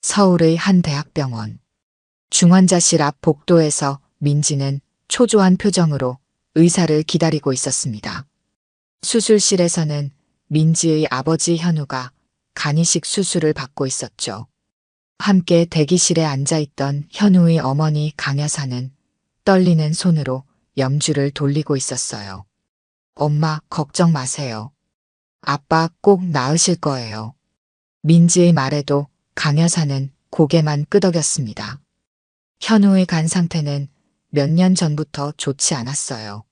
서울의 한 대학병원. 중환자실 앞 복도에서 민지는 초조한 표정으로 의사를 기다리고 있었습니다. 수술실에서는 민지의 아버지 현우가 간이식 수술을 받고 있었죠. 함께 대기실에 앉아있던 현우의 어머니 강 여사는 떨리는 손으로 염주를 돌리고 있었어요. 엄마, 걱정 마세요. 아빠 꼭 나으실 거예요. 민지의 말에도 강 여사는 고개만 끄덕였습니다. 현우의 간 상태는 몇 년 전부터 좋지 않았어요.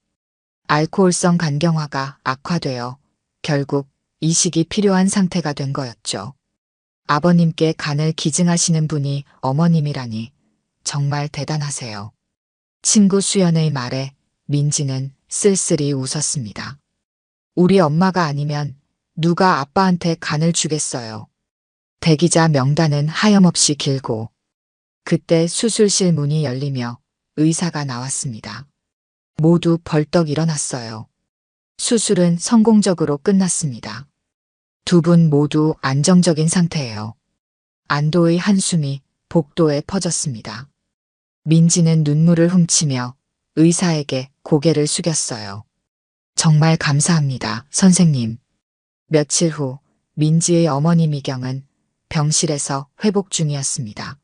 알코올성 간경화가 악화되어 결국 이식이 필요한 상태가 된 거였죠. 아버님께 간을 기증하시는 분이 어머님이라니 정말 대단하세요. 친구 수연의 말에 민지는 쓸쓸히 웃었습니다. 우리 엄마가 아니면 누가 아빠한테 간을 주겠어요. 대기자 명단은 하염없이 길고 그때 수술실 문이 열리며 의사가 나왔습니다. 모두 벌떡 일어났어요. 수술은 성공적으로 끝났습니다. 두 분 모두 안정적인 상태예요. 안도의 한숨이 복도에 퍼졌습니다. 민지는 눈물을 훔치며 의사에게 고개를 숙였어요. 정말 감사합니다, 선생님. 며칠 후 민지의 어머니 미경은 병실에서 회복 중이었습니다.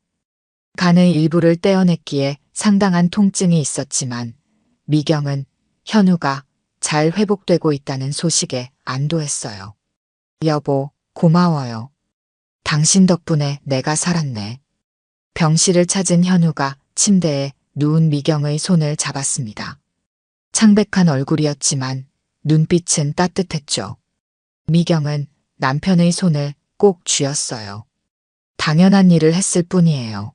간의 일부를 떼어냈기에 상당한 통증이 있었지만 미경은 현우가 잘 회복되고 있다는 소식에 안도했어요. 여보, 고마워요. 당신 덕분에 내가 살았네. 병실을 찾은 현우가 침대에 누운 미경의 손을 잡았습니다. 창백한 얼굴이었지만 눈빛은 따뜻했죠. 미경은 남편의 손을 꼭 쥐었어요. 당연한 일을 했을 뿐이에요.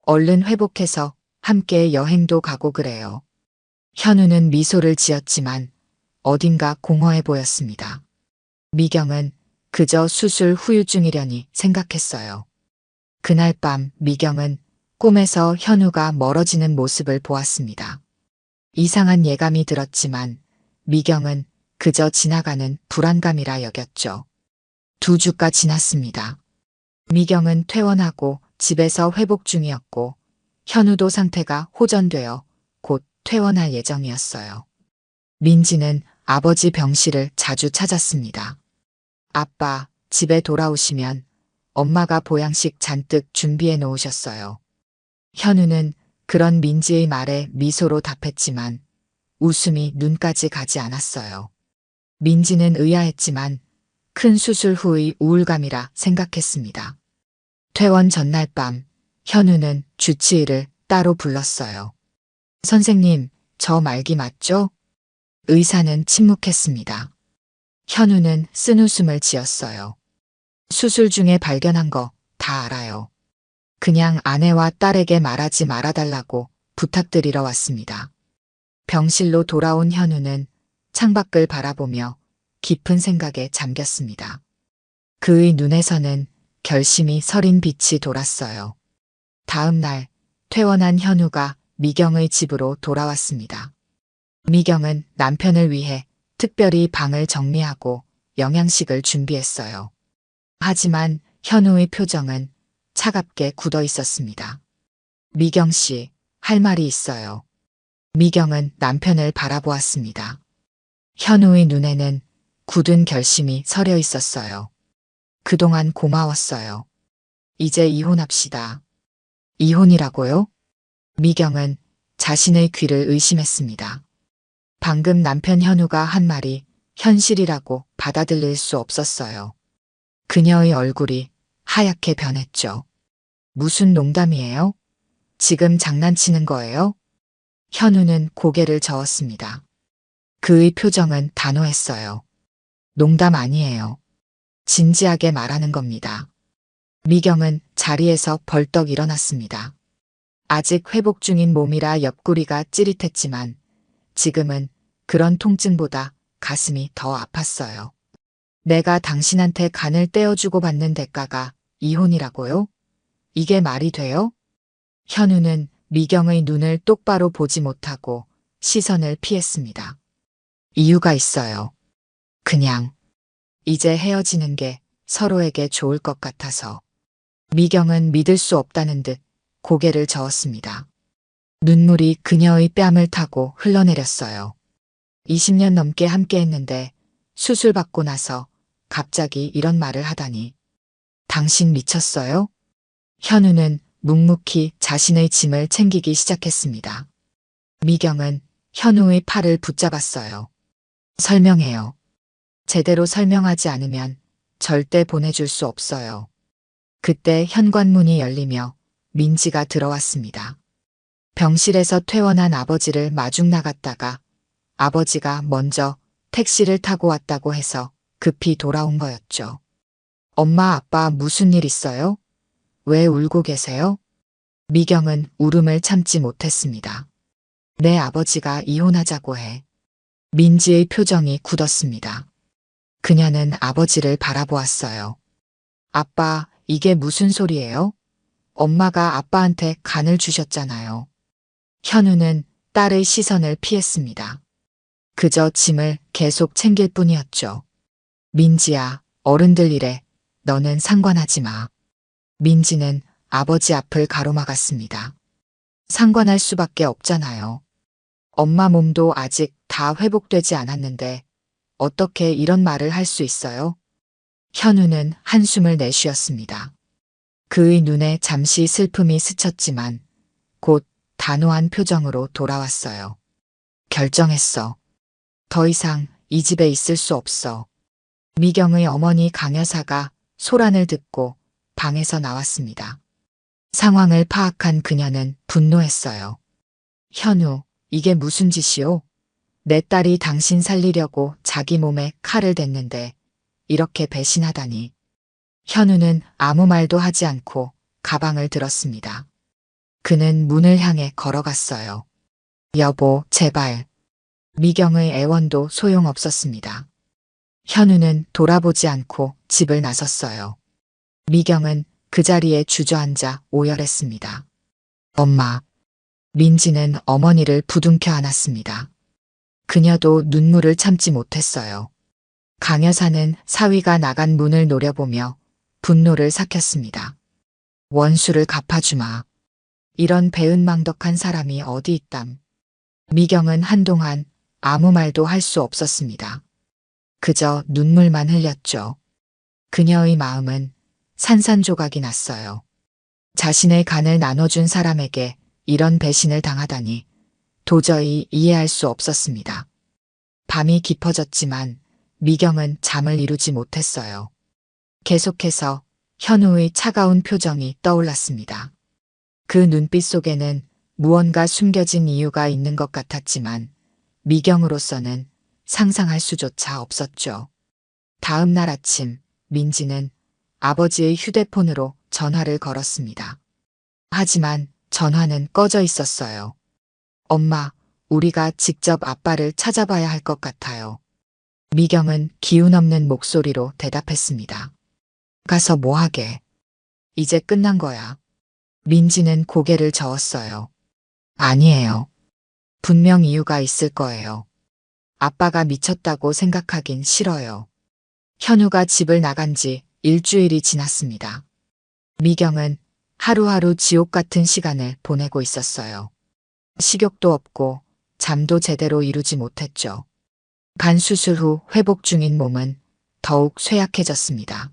얼른 회복해서 함께 여행도 가고 그래요. 현우는 미소를 지었지만 어딘가 공허해 보였습니다. 미경은 그저 수술 후유증이려니 생각했어요. 그날 밤 미경은 꿈에서 현우가 멀어지는 모습을 보았습니다. 이상한 예감이 들었지만 미경은 그저 지나가는 불안감이라 여겼죠. 2주가 지났습니다. 미경은 퇴원하고 집에서 회복 중이었고 현우도 상태가 호전되어 곧 퇴원할 예정이었어요. 민지는 아버지 병실을 자주 찾았습니다. 아빠, 집에 돌아오시면 엄마가 보양식 잔뜩 준비해 놓으셨어요. 현우는 그런 민지의 말에 미소로 답했지만 웃음이 눈까지 가지 않았어요. 민지는 의아했지만 큰 수술 후의 우울감이라 생각했습니다. 퇴원 전날 밤 현우는 주치의를 따로 불렀어요. 선생님, 저 말기 맞죠? 의사는 침묵했습니다. 현우는 쓴웃음을 지었어요. 수술 중에 발견한 거 다 알아요. 그냥 아내와 딸에게 말하지 말아달라고 부탁드리러 왔습니다. 병실로 돌아온 현우는 창밖을 바라보며 깊은 생각에 잠겼습니다. 그의 눈에서는 결심이 서린 빛이 돌았어요. 다음 날 퇴원한 현우가 미경의 집으로 돌아왔습니다. 미경은 남편을 위해 특별히 방을 정리하고 영양식을 준비했어요. 하지만 현우의 표정은 차갑게 굳어 있었습니다. 미경 씨, 할 말이 있어요. 미경은 남편을 바라보았습니다. 현우의 눈에는 굳은 결심이 서려 있었어요. 그동안 고마웠어요. 이제 이혼합시다. 이혼이라고요? 미경은 자신의 귀를 의심했습니다. 방금 남편 현우가 한 말이 현실이라고 받아들일 수 없었어요. 그녀의 얼굴이 하얗게 변했죠. 무슨 농담이에요? 지금 장난치는 거예요? 현우는 고개를 저었습니다. 그의 표정은 단호했어요. 농담 아니에요. 진지하게 말하는 겁니다. 미경은 자리에서 벌떡 일어났습니다. 아직 회복 중인 몸이라 옆구리가 찌릿했지만 지금은 그런 통증보다 가슴이 더 아팠어요. 내가 당신한테 간을 떼어주고 받는 대가가 이혼이라고요? 이게 말이 돼요? 현우는 미경의 눈을 똑바로 보지 못하고 시선을 피했습니다. 이유가 있어요. 그냥 이제 헤어지는 게 서로에게 좋을 것 같아서. 미경은 믿을 수 없다는 듯 고개를 저었습니다. 눈물이 그녀의 뺨을 타고 흘러내렸어요. 20년 넘게 함께했는데 수술 받고 나서 갑자기 이런 말을 하다니. 당신 미쳤어요? 현우는 묵묵히 자신의 짐을 챙기기 시작했습니다. 미경은 현우의 팔을 붙잡았어요. 설명해요. 제대로 설명하지 않으면 절대 보내줄 수 없어요. 그때 현관문이 열리며 민지가 들어왔습니다. 병실에서 퇴원한 아버지를 마중 나갔다가 아버지가 먼저 택시를 타고 왔다고 해서 급히 돌아온 거였죠. 엄마, 아빠 무슨 일 있어요? 왜 울고 계세요? 미경은 울음을 참지 못했습니다. 내 아버지가 이혼하자고 해. 민지의 표정이 굳었습니다. 그녀는 아버지를 바라보았어요. 아빠, 이게 무슨 소리예요? 엄마가 아빠한테 간을 주셨잖아요. 현우는 딸의 시선을 피했습니다. 그저 짐을 계속 챙길 뿐이었죠. 민지야, 어른들 일에 너는 상관하지 마. 민지는 아버지 앞을 가로막았습니다. 상관할 수밖에 없잖아요. 엄마 몸도 아직 다 회복되지 않았는데 어떻게 이런 말을 할 수 있어요? 현우는 한숨을 내쉬었습니다. 그의 눈에 잠시 슬픔이 스쳤지만 곧 단호한 표정으로 돌아왔어요. 결정했어. 더 이상 이 집에 있을 수 없어. 미경의 어머니 강 여사가 소란을 듣고 방에서 나왔습니다. 상황을 파악한 그녀는 분노했어요. 현우, 이게 무슨 짓이오? 내 딸이 당신 살리려고 자기 몸에 칼을 댔는데 이렇게 배신하다니. 현우는 아무 말도 하지 않고 가방을 들었습니다. 그는 문을 향해 걸어갔어요. 여보, 제발. 미경의 애원도 소용없었습니다. 현우는 돌아보지 않고 집을 나섰어요. 미경은 그 자리에 주저앉아 오열했습니다. 엄마. 민지는 어머니를 부둥켜 안았습니다. 그녀도 눈물을 참지 못했어요. 강 여사는 사위가 나간 문을 노려보며 분노를 삭혔습니다. 원수를 갚아주마. 이런 배은망덕한 사람이 어디 있담. 미경은 한동안 아무 말도 할 수 없었습니다. 그저 눈물만 흘렸죠. 그녀의 마음은 산산조각이 났어요. 자신의 간을 나눠준 사람에게 이런 배신을 당하다니 도저히 이해할 수 없었습니다. 밤이 깊어졌지만 미경은 잠을 이루지 못했어요. 계속해서 현우의 차가운 표정이 떠올랐습니다. 그 눈빛 속에는 무언가 숨겨진 이유가 있는 것 같았지만 미경으로서는 상상할 수조차 없었죠. 다음 날 아침 민지는 아버지의 휴대폰으로 전화를 걸었습니다. 하지만 전화는 꺼져 있었어요. 엄마, 우리가 직접 아빠를 찾아봐야 할 것 같아요. 미경은 기운 없는 목소리로 대답했습니다. 가서 뭐 하게? 이제 끝난 거야. 민지는 고개를 저었어요. 아니에요. 분명 이유가 있을 거예요. 아빠가 미쳤다고 생각하긴 싫어요. 현우가 집을 나간 지 일주일이 지났습니다. 미경은 하루하루 지옥 같은 시간을 보내고 있었어요. 식욕도 없고 잠도 제대로 이루지 못했죠. 간 수술 후 회복 중인 몸은 더욱 쇠약해졌습니다.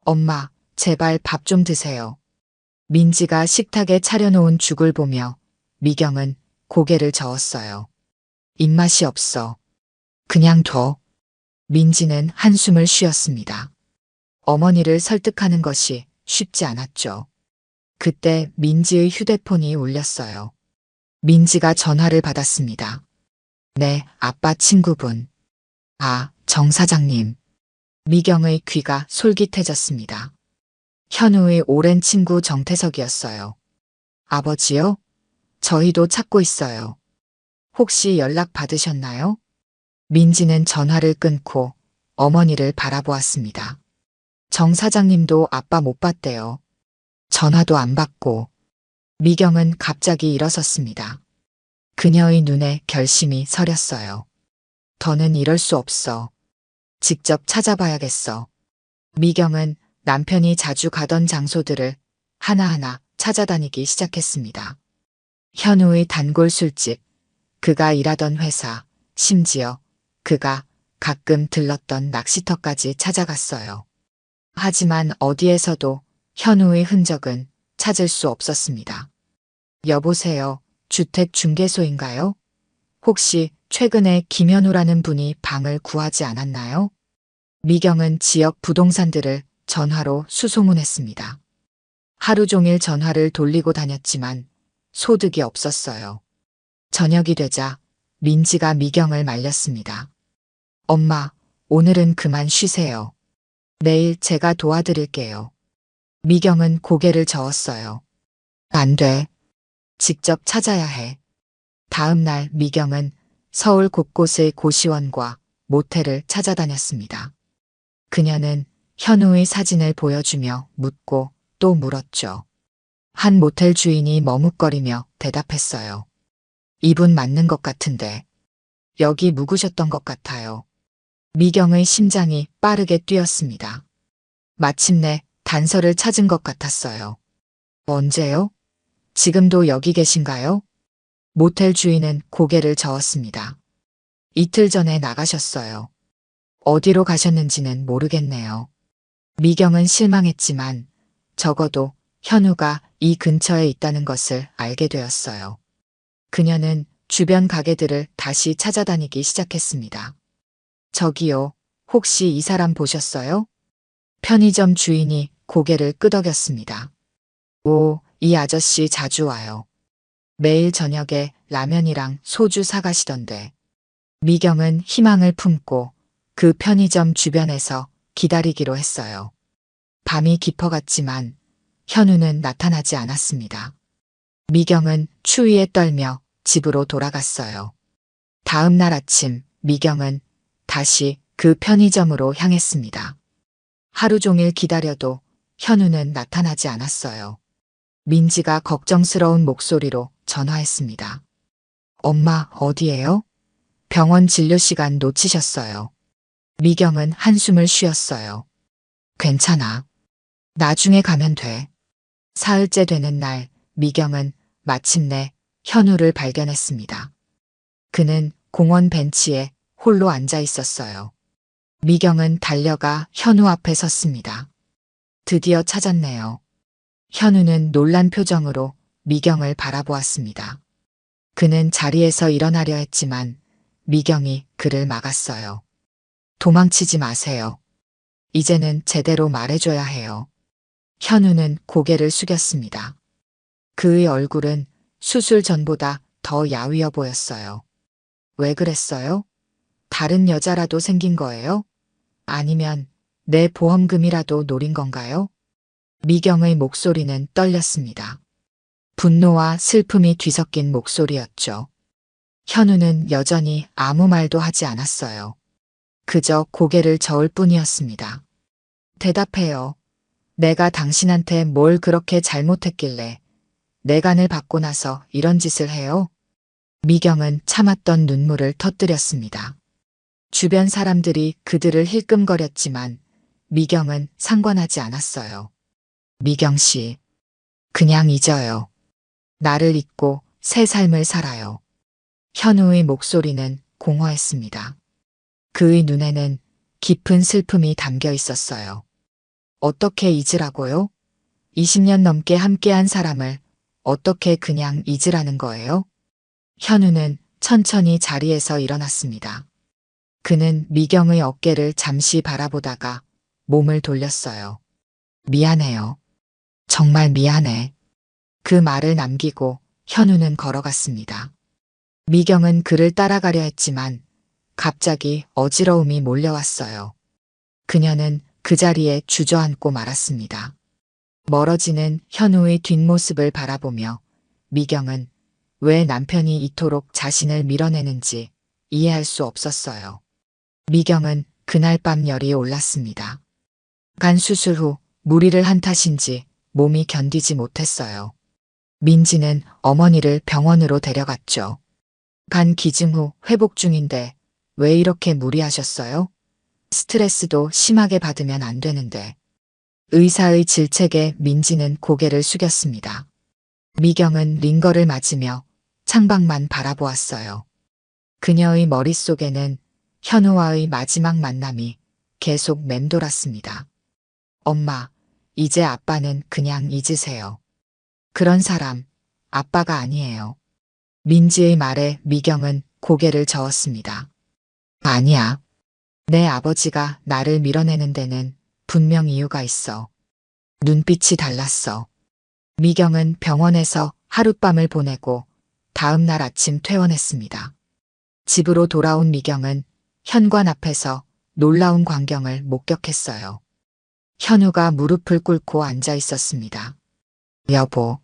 엄마, 제발 밥 좀 드세요. 민지가 식탁에 차려놓은 죽을 보며 미경은 고개를 저었어요. 입맛이 없어. 그냥 둬. 민지는 한숨을 쉬었습니다. 어머니를 설득하는 것이 쉽지 않았죠. 그때 민지의 휴대폰이 울렸어요. 민지가 전화를 받았습니다. 네, 아빠 친구분. 아, 정 사장님. 미경의 귀가 솔깃해졌습니다. 현우의 오랜 친구 정태석이었어요. 아버지요? 저희도 찾고 있어요. 혹시 연락 받으셨나요? 민지는 전화를 끊고 어머니를 바라보았습니다. 정 사장님도 아빠 못 봤대요. 전화도 안 받고. 미경은 갑자기 일어섰습니다. 그녀의 눈에 결심이 서렸어요. 더는 이럴 수 없어. 직접 찾아봐야겠어. 미경은 남편이 자주 가던 장소들을 하나하나 찾아다니기 시작했습니다. 현우의 단골 술집, 그가 일하던 회사, 심지어 그가 가끔 들렀던 낚시터까지 찾아갔어요. 하지만 어디에서도 현우의 흔적은 찾을 수 없었습니다. 여보세요, 주택중개소인가요? 혹시 최근에 김현우라는 분이 방을 구하지 않았나요? 미경은 지역 부동산들을 전화로 수소문했습니다. 하루 종일 전화를 돌리고 다녔지만 소득이 없었어요. 저녁이 되자 민지가 미경을 말렸습니다. 엄마, 오늘은 그만 쉬세요. 내일 제가 도와드릴게요. 미경은 고개를 저었어요. 안 돼. 직접 찾아야 해. 다음 날 미경은 서울 곳곳의 고시원과 모텔을 찾아다녔습니다. 그녀는 현우의 사진을 보여주며 묻고 또 물었죠. 한 모텔 주인이 머뭇거리며 대답했어요. 이분 맞는 것 같은데. 여기 묵으셨던 것 같아요. 미경의 심장이 빠르게 뛰었습니다. 마침내 단서를 찾은 것 같았어요. 언제요? 지금도 여기 계신가요? 모텔 주인은 고개를 저었습니다. 이틀 전에 나가셨어요. 어디로 가셨는지는 모르겠네요. 미경은 실망했지만 적어도 현우가 이 근처에 있다는 것을 알게 되었어요. 그녀는 주변 가게들을 다시 찾아다니기 시작했습니다. 저기요, 혹시 이 사람 보셨어요? 편의점 주인이 고개를 끄덕였습니다. 오, 이 아저씨 자주 와요. 매일 저녁에 라면이랑 소주 사가시던데. 미경은 희망을 품고 그 편의점 주변에서 기다리기로 했어요. 밤이 깊어갔지만 현우는 나타나지 않았습니다. 미경은 추위에 떨며 집으로 돌아갔어요. 다음 날 아침 미경은 다시 그 편의점으로 향했습니다. 하루 종일 기다려도 현우는 나타나지 않았어요. 민지가 걱정스러운 목소리로 전화했습니다. 엄마, 어디에요? 병원 진료 시간 놓치셨어요. 미경은 한숨을 쉬었어요. 괜찮아. 나중에 가면 돼. 사흘째 되는 날 미경은 마침내 현우를 발견했습니다. 그는 공원 벤치에 홀로 앉아 있었어요. 미경은 달려가 현우 앞에 섰습니다. 드디어 찾았네요. 현우는 놀란 표정으로 미경을 바라보았습니다. 그는 자리에서 일어나려 했지만 미경이 그를 막았어요. 도망치지 마세요. 이제는 제대로 말해줘야 해요. 현우는 고개를 숙였습니다. 그의 얼굴은 수술 전보다 더 야위어 보였어요. 왜 그랬어요? 다른 여자라도 생긴 거예요? 아니면 내 보험금이라도 노린 건가요? 미경의 목소리는 떨렸습니다. 분노와 슬픔이 뒤섞인 목소리였죠. 현우는 여전히 아무 말도 하지 않았어요. 그저 고개를 저을 뿐이었습니다. 대답해요. 내가 당신한테 뭘 그렇게 잘못했길래 내 간을 받고 나서 이런 짓을 해요? 미경은 참았던 눈물을 터뜨렸습니다. 주변 사람들이 그들을 힐끔거렸지만 미경은 상관하지 않았어요. 미경 씨, 그냥 잊어요. 나를 잊고 새 삶을 살아요. 현우의 목소리는 공허했습니다. 그의 눈에는 깊은 슬픔이 담겨 있었어요. 어떻게 잊으라고요? 20년 넘게 함께한 사람을 어떻게 그냥 잊으라는 거예요? 현우는 천천히 자리에서 일어났습니다. 그는 미경의 어깨를 잠시 바라보다가 몸을 돌렸어요. 미안해요. 정말 미안해. 그 말을 남기고 현우는 걸어갔습니다. 미경은 그를 따라가려 했지만 갑자기 어지러움이 몰려왔어요. 그녀는 그 자리에 주저앉고 말았습니다. 멀어지는 현우의 뒷모습을 바라보며 미경은 왜 남편이 이토록 자신을 밀어내는지 이해할 수 없었어요. 미경은 그날 밤 열이 올랐습니다. 간 수술 후 무리를 한 탓인지 몸이 견디지 못했어요. 민지는 어머니를 병원으로 데려갔죠. 간 기증 후 회복 중인데 왜 이렇게 무리하셨어요? 스트레스도 심하게 받으면 안 되는데. 의사의 질책에 민지는 고개를 숙였습니다. 미경은 링거를 맞으며 창밖만 바라보았어요. 그녀의 머릿속에는 현우와의 마지막 만남이 계속 맴돌았습니다. 엄마, 이제 아빠는 그냥 잊으세요. 그런 사람, 아빠가 아니에요. 민지의 말에 미경은 고개를 저었습니다. 아니야. 내 아버지가 나를 밀어내는 데는 분명 이유가 있어. 눈빛이 달랐어. 미경은 병원에서 하룻밤을 보내고 다음 날 아침 퇴원했습니다. 집으로 돌아온 미경은 현관 앞에서 놀라운 광경을 목격했어요. 현우가 무릎을 꿇고 앉아 있었습니다. 여보.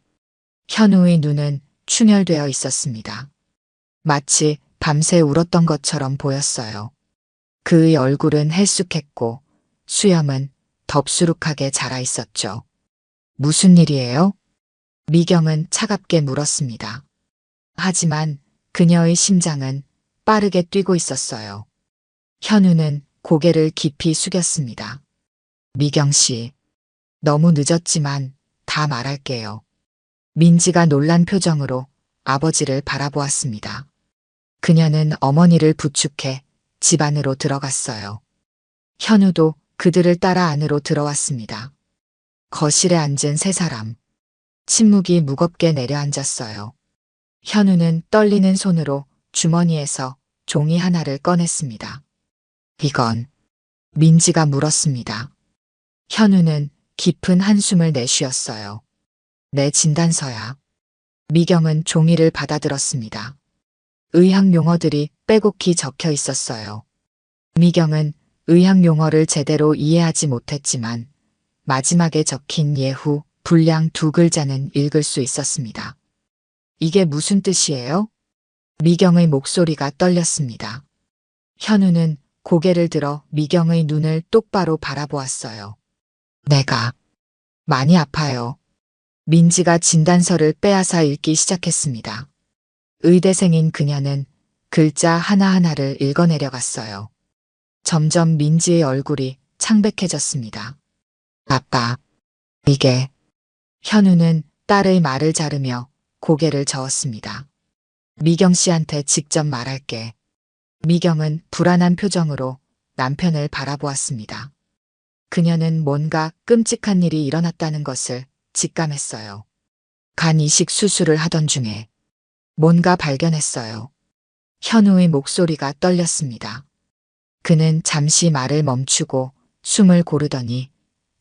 현우의 눈은 충혈되어 있었습니다. 마치 밤새 울었던 것처럼 보였어요. 그의 얼굴은 헬쑥했고 수염은 덥수룩하게 자라 있었죠. 무슨 일이에요? 미경은 차갑게 물었습니다. 하지만 그녀의 심장은 빠르게 뛰고 있었어요. 현우는 고개를 깊이 숙였습니다. 미경 씨, 너무 늦었지만 다 말할게요. 민지가 놀란 표정으로 아버지를 바라보았습니다. 그녀는 어머니를 부축해 집 안으로 들어갔어요. 현우도 그들을 따라 안으로 들어왔습니다. 거실에 앉은 세 사람. 침묵이 무겁게 내려앉았어요. 현우는 떨리는 손으로 주머니에서 종이 하나를 꺼냈습니다. 이건 민지가 물었습니다. 현우는 깊은 한숨을 내쉬었어요. 내 진단서야. 미경은 종이를 받아들었습니다. 의학 용어들이 빼곡히 적혀 있었어요. 미경은 의학 용어를 제대로 이해하지 못했지만 마지막에 적힌 예후, 불량 두 글자는 읽을 수 있었습니다. 이게 무슨 뜻이에요? 미경의 목소리가 떨렸습니다. 현우는 고개를 들어 미경의 눈을 똑바로 바라보았어요. 내가 많이 아파요. 민지가 진단서를 빼앗아 읽기 시작했습니다. 의대생인 그녀는 글자 하나하나를 읽어내려갔어요. 점점 민지의 얼굴이 창백해졌습니다. 아빠, 이게... 현우는 딸의 말을 자르며 고개를 저었습니다. 미경 씨한테 직접 말할게. 미경은 불안한 표정으로 남편을 바라보았습니다. 그녀는 뭔가 끔찍한 일이 일어났다는 것을 직감했어요. 간 이식 수술을 하던 중에 뭔가 발견했어요. 현우의 목소리가 떨렸습니다. 그는 잠시 말을 멈추고 숨을 고르더니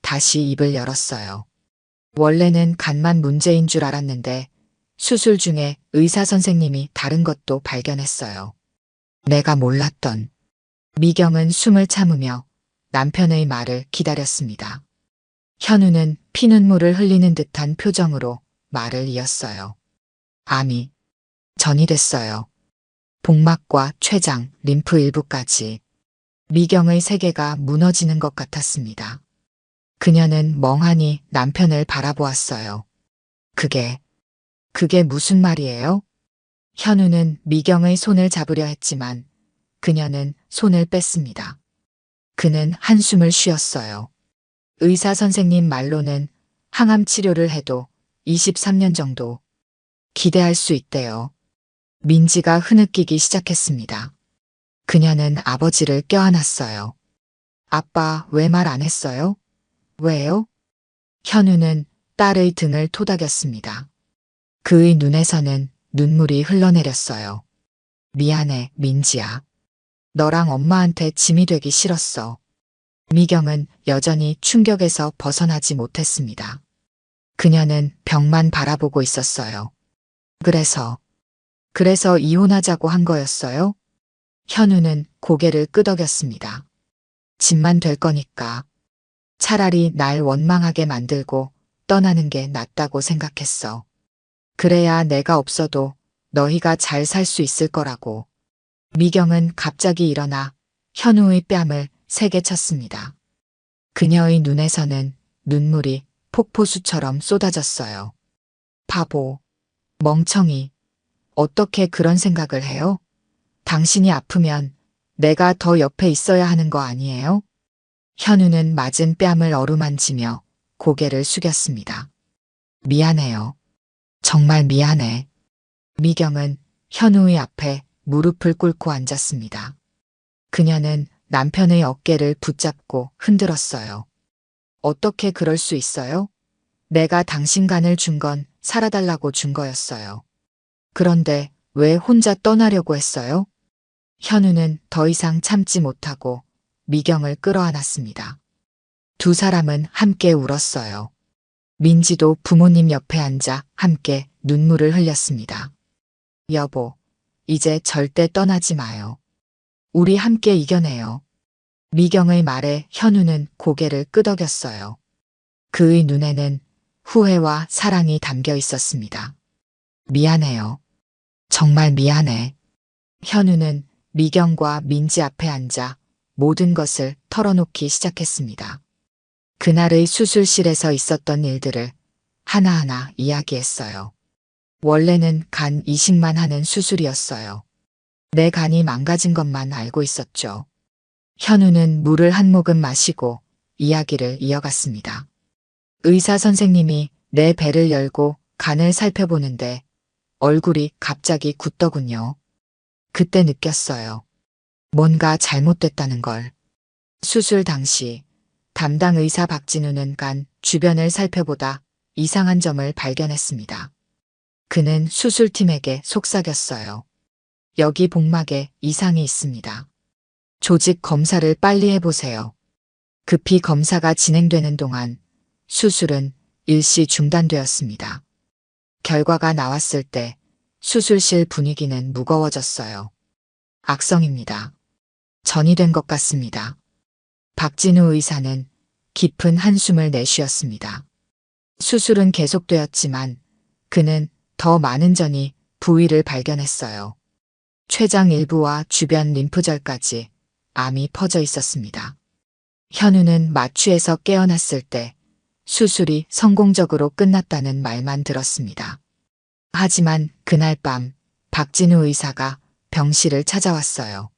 다시 입을 열었어요. 원래는 간만 문제인 줄 알았는데 수술 중에 의사 선생님이 다른 것도 발견했어요. 내가 몰랐던. 미경은 숨을 참으며 남편의 말을 기다렸습니다. 현우는 피눈물을 흘리는 듯한 표정으로 말을 이었어요. 암이 전이 됐어요. 복막과 췌장, 림프 일부까지. 미경의 세계가 무너지는 것 같았습니다. 그녀는 멍하니 남편을 바라보았어요. 그게 무슨 말이에요? 현우는 미경의 손을 잡으려 했지만 그녀는 손을 뺐습니다. 그는 한숨을 쉬었어요. 의사 선생님 말로는 항암 치료를 해도 23년 정도 기대할 수 있대요. 민지가 흐느끼기 시작했습니다. 그녀는 아버지를 껴안았어요. 아빠 왜 말 안 했어요? 왜요? 현우는 딸의 등을 토닥였습니다. 그의 눈에서는 눈물이 흘러내렸어요. 미안해, 민지야. 너랑 엄마한테 짐이 되기 싫었어. 미경은 여전히 충격에서 벗어나지 못했습니다. 그녀는 벽만 바라보고 있었어요. 그래서 이혼하자고 한 거였어요? 현우는 고개를 끄덕였습니다. 집만 될 거니까. 차라리 날 원망하게 만들고 떠나는 게 낫다고 생각했어. 그래야 내가 없어도 너희가 잘 살 수 있을 거라고. 미경은 갑자기 일어나 현우의 뺨을 세게 쳤습니다. 그녀의 눈에서는 눈물이 폭포수처럼 쏟아졌어요. 바보, 멍청이, 어떻게 그런 생각을 해요? 당신이 아프면 내가 더 옆에 있어야 하는 거 아니에요? 현우는 맞은 뺨을 어루만지며 고개를 숙였습니다. 미안해요. 정말 미안해. 미경은 현우의 앞에 무릎을 꿇고 앉았습니다. 그녀는 남편의 어깨를 붙잡고 흔들었어요. 어떻게 그럴 수 있어요? 내가 당신 간을 준 건 살아달라고 준 거였어요. 그런데 왜 혼자 떠나려고 했어요? 현우는 더 이상 참지 못하고 미경을 끌어안았습니다. 두 사람은 함께 울었어요. 민지도 부모님 옆에 앉아 함께 눈물을 흘렸습니다. 여보, 이제 절대 떠나지 마요. 우리 함께 이겨내요. 미경의 말에 현우는 고개를 끄덕였어요. 그의 눈에는 후회와 사랑이 담겨 있었습니다. 미안해요. 정말 미안해. 현우는 미경과 민지 앞에 앉아 모든 것을 털어놓기 시작했습니다. 그날의 수술실에서 있었던 일들을 하나하나 이야기했어요. 원래는 간 이식만 하는 수술이었어요. 내 간이 망가진 것만 알고 있었죠. 현우는 물을 한 모금 마시고 이야기를 이어갔습니다. 의사 선생님이 내 배를 열고 간을 살펴보는데 얼굴이 갑자기 굳더군요. 그때 느꼈어요. 뭔가 잘못됐다는 걸. 수술 당시 담당 의사 박진우는 간 주변을 살펴보다 이상한 점을 발견했습니다. 그는 수술팀에게 속삭였어요. 여기 복막에 이상이 있습니다. 조직 검사를 빨리 해보세요. 급히 검사가 진행되는 동안 수술은 일시 중단되었습니다. 결과가 나왔을 때 수술실 분위기는 무거워졌어요. 악성입니다. 전이 된 것 같습니다. 박진우 의사는 깊은 한숨을 내쉬었습니다. 수술은 계속되었지만 그는 더 많은 전이 부위를 발견했어요. 췌장 일부와 주변 림프절까지 암이 퍼져 있었습니다. 현우는 마취에서 깨어났을 때 수술이 성공적으로 끝났다는 말만 들었습니다. 하지만 그날 밤 박진우 의사가 병실을 찾아왔어요.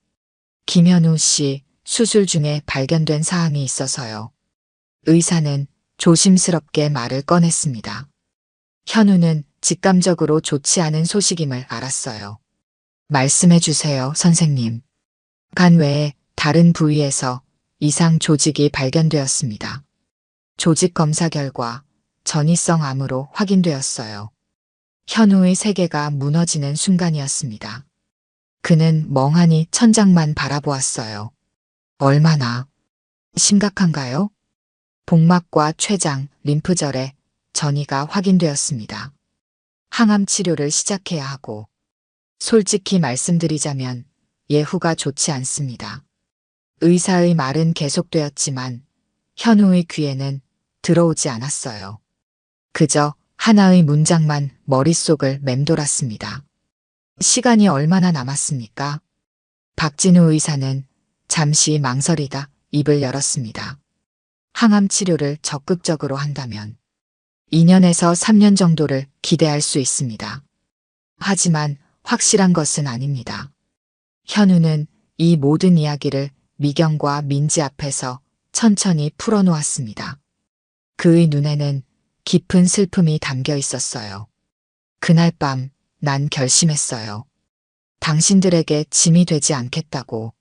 김현우 씨 수술 중에 발견된 사항이 있어서요. 의사는 조심스럽게 말을 꺼냈습니다. 현우는 직감적으로 좋지 않은 소식임을 알았어요. 말씀해 주세요, 선생님. 간 외에 다른 부위에서 이상 조직이 발견되었습니다. 조직 검사 결과 전이성 암으로 확인되었어요. 현우의 세계가 무너지는 순간이었습니다. 그는 멍하니 천장만 바라보았어요. 얼마나 심각한가요? 복막과 췌장, 림프절에 전이가 확인되었습니다. 항암 치료를 시작해야 하고, 솔직히 말씀드리자면 예후가 좋지 않습니다. 의사의 말은 계속되었지만 현우의 귀에는 들어오지 않았어요. 그저 하나의 문장만 머릿속을 맴돌았습니다. 시간이 얼마나 남았습니까? 박진우 의사는 잠시 망설이다 입을 열었습니다. 항암 치료를 적극적으로 한다면 2년에서 3년 정도를 기대할 수 있습니다. 하지만 확실한 것은 아닙니다. 현우는 이 모든 이야기를 미경과 민지 앞에서 천천히 풀어놓았습니다. 그의 눈에는 깊은 슬픔이 담겨 있었어요. 그날 밤 난 결심했어요. 당신들에게 짐이 되지 않겠다고.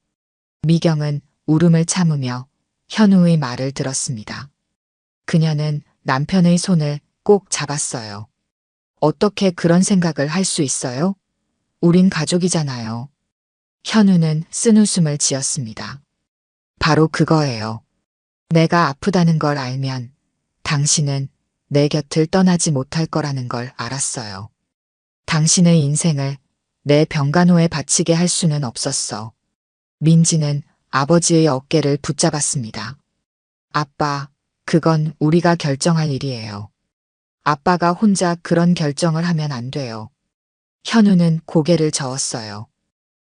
미경은 울음을 참으며 현우의 말을 들었습니다. 그녀는 남편의 손을 꼭 잡았어요. 어떻게 그런 생각을 할 수 있어요? 우린 가족이잖아요. 현우는 쓴웃음을 지었습니다. 바로 그거예요. 내가 아프다는 걸 알면 당신은 내 곁을 떠나지 못할 거라는 걸 알았어요. 당신의 인생을 내 병간호에 바치게 할 수는 없었어. 민지는 아버지의 어깨를 붙잡았습니다. 아빠, 그건 우리가 결정할 일이에요. 아빠가 혼자 그런 결정을 하면 안 돼요. 현우는 고개를 저었어요.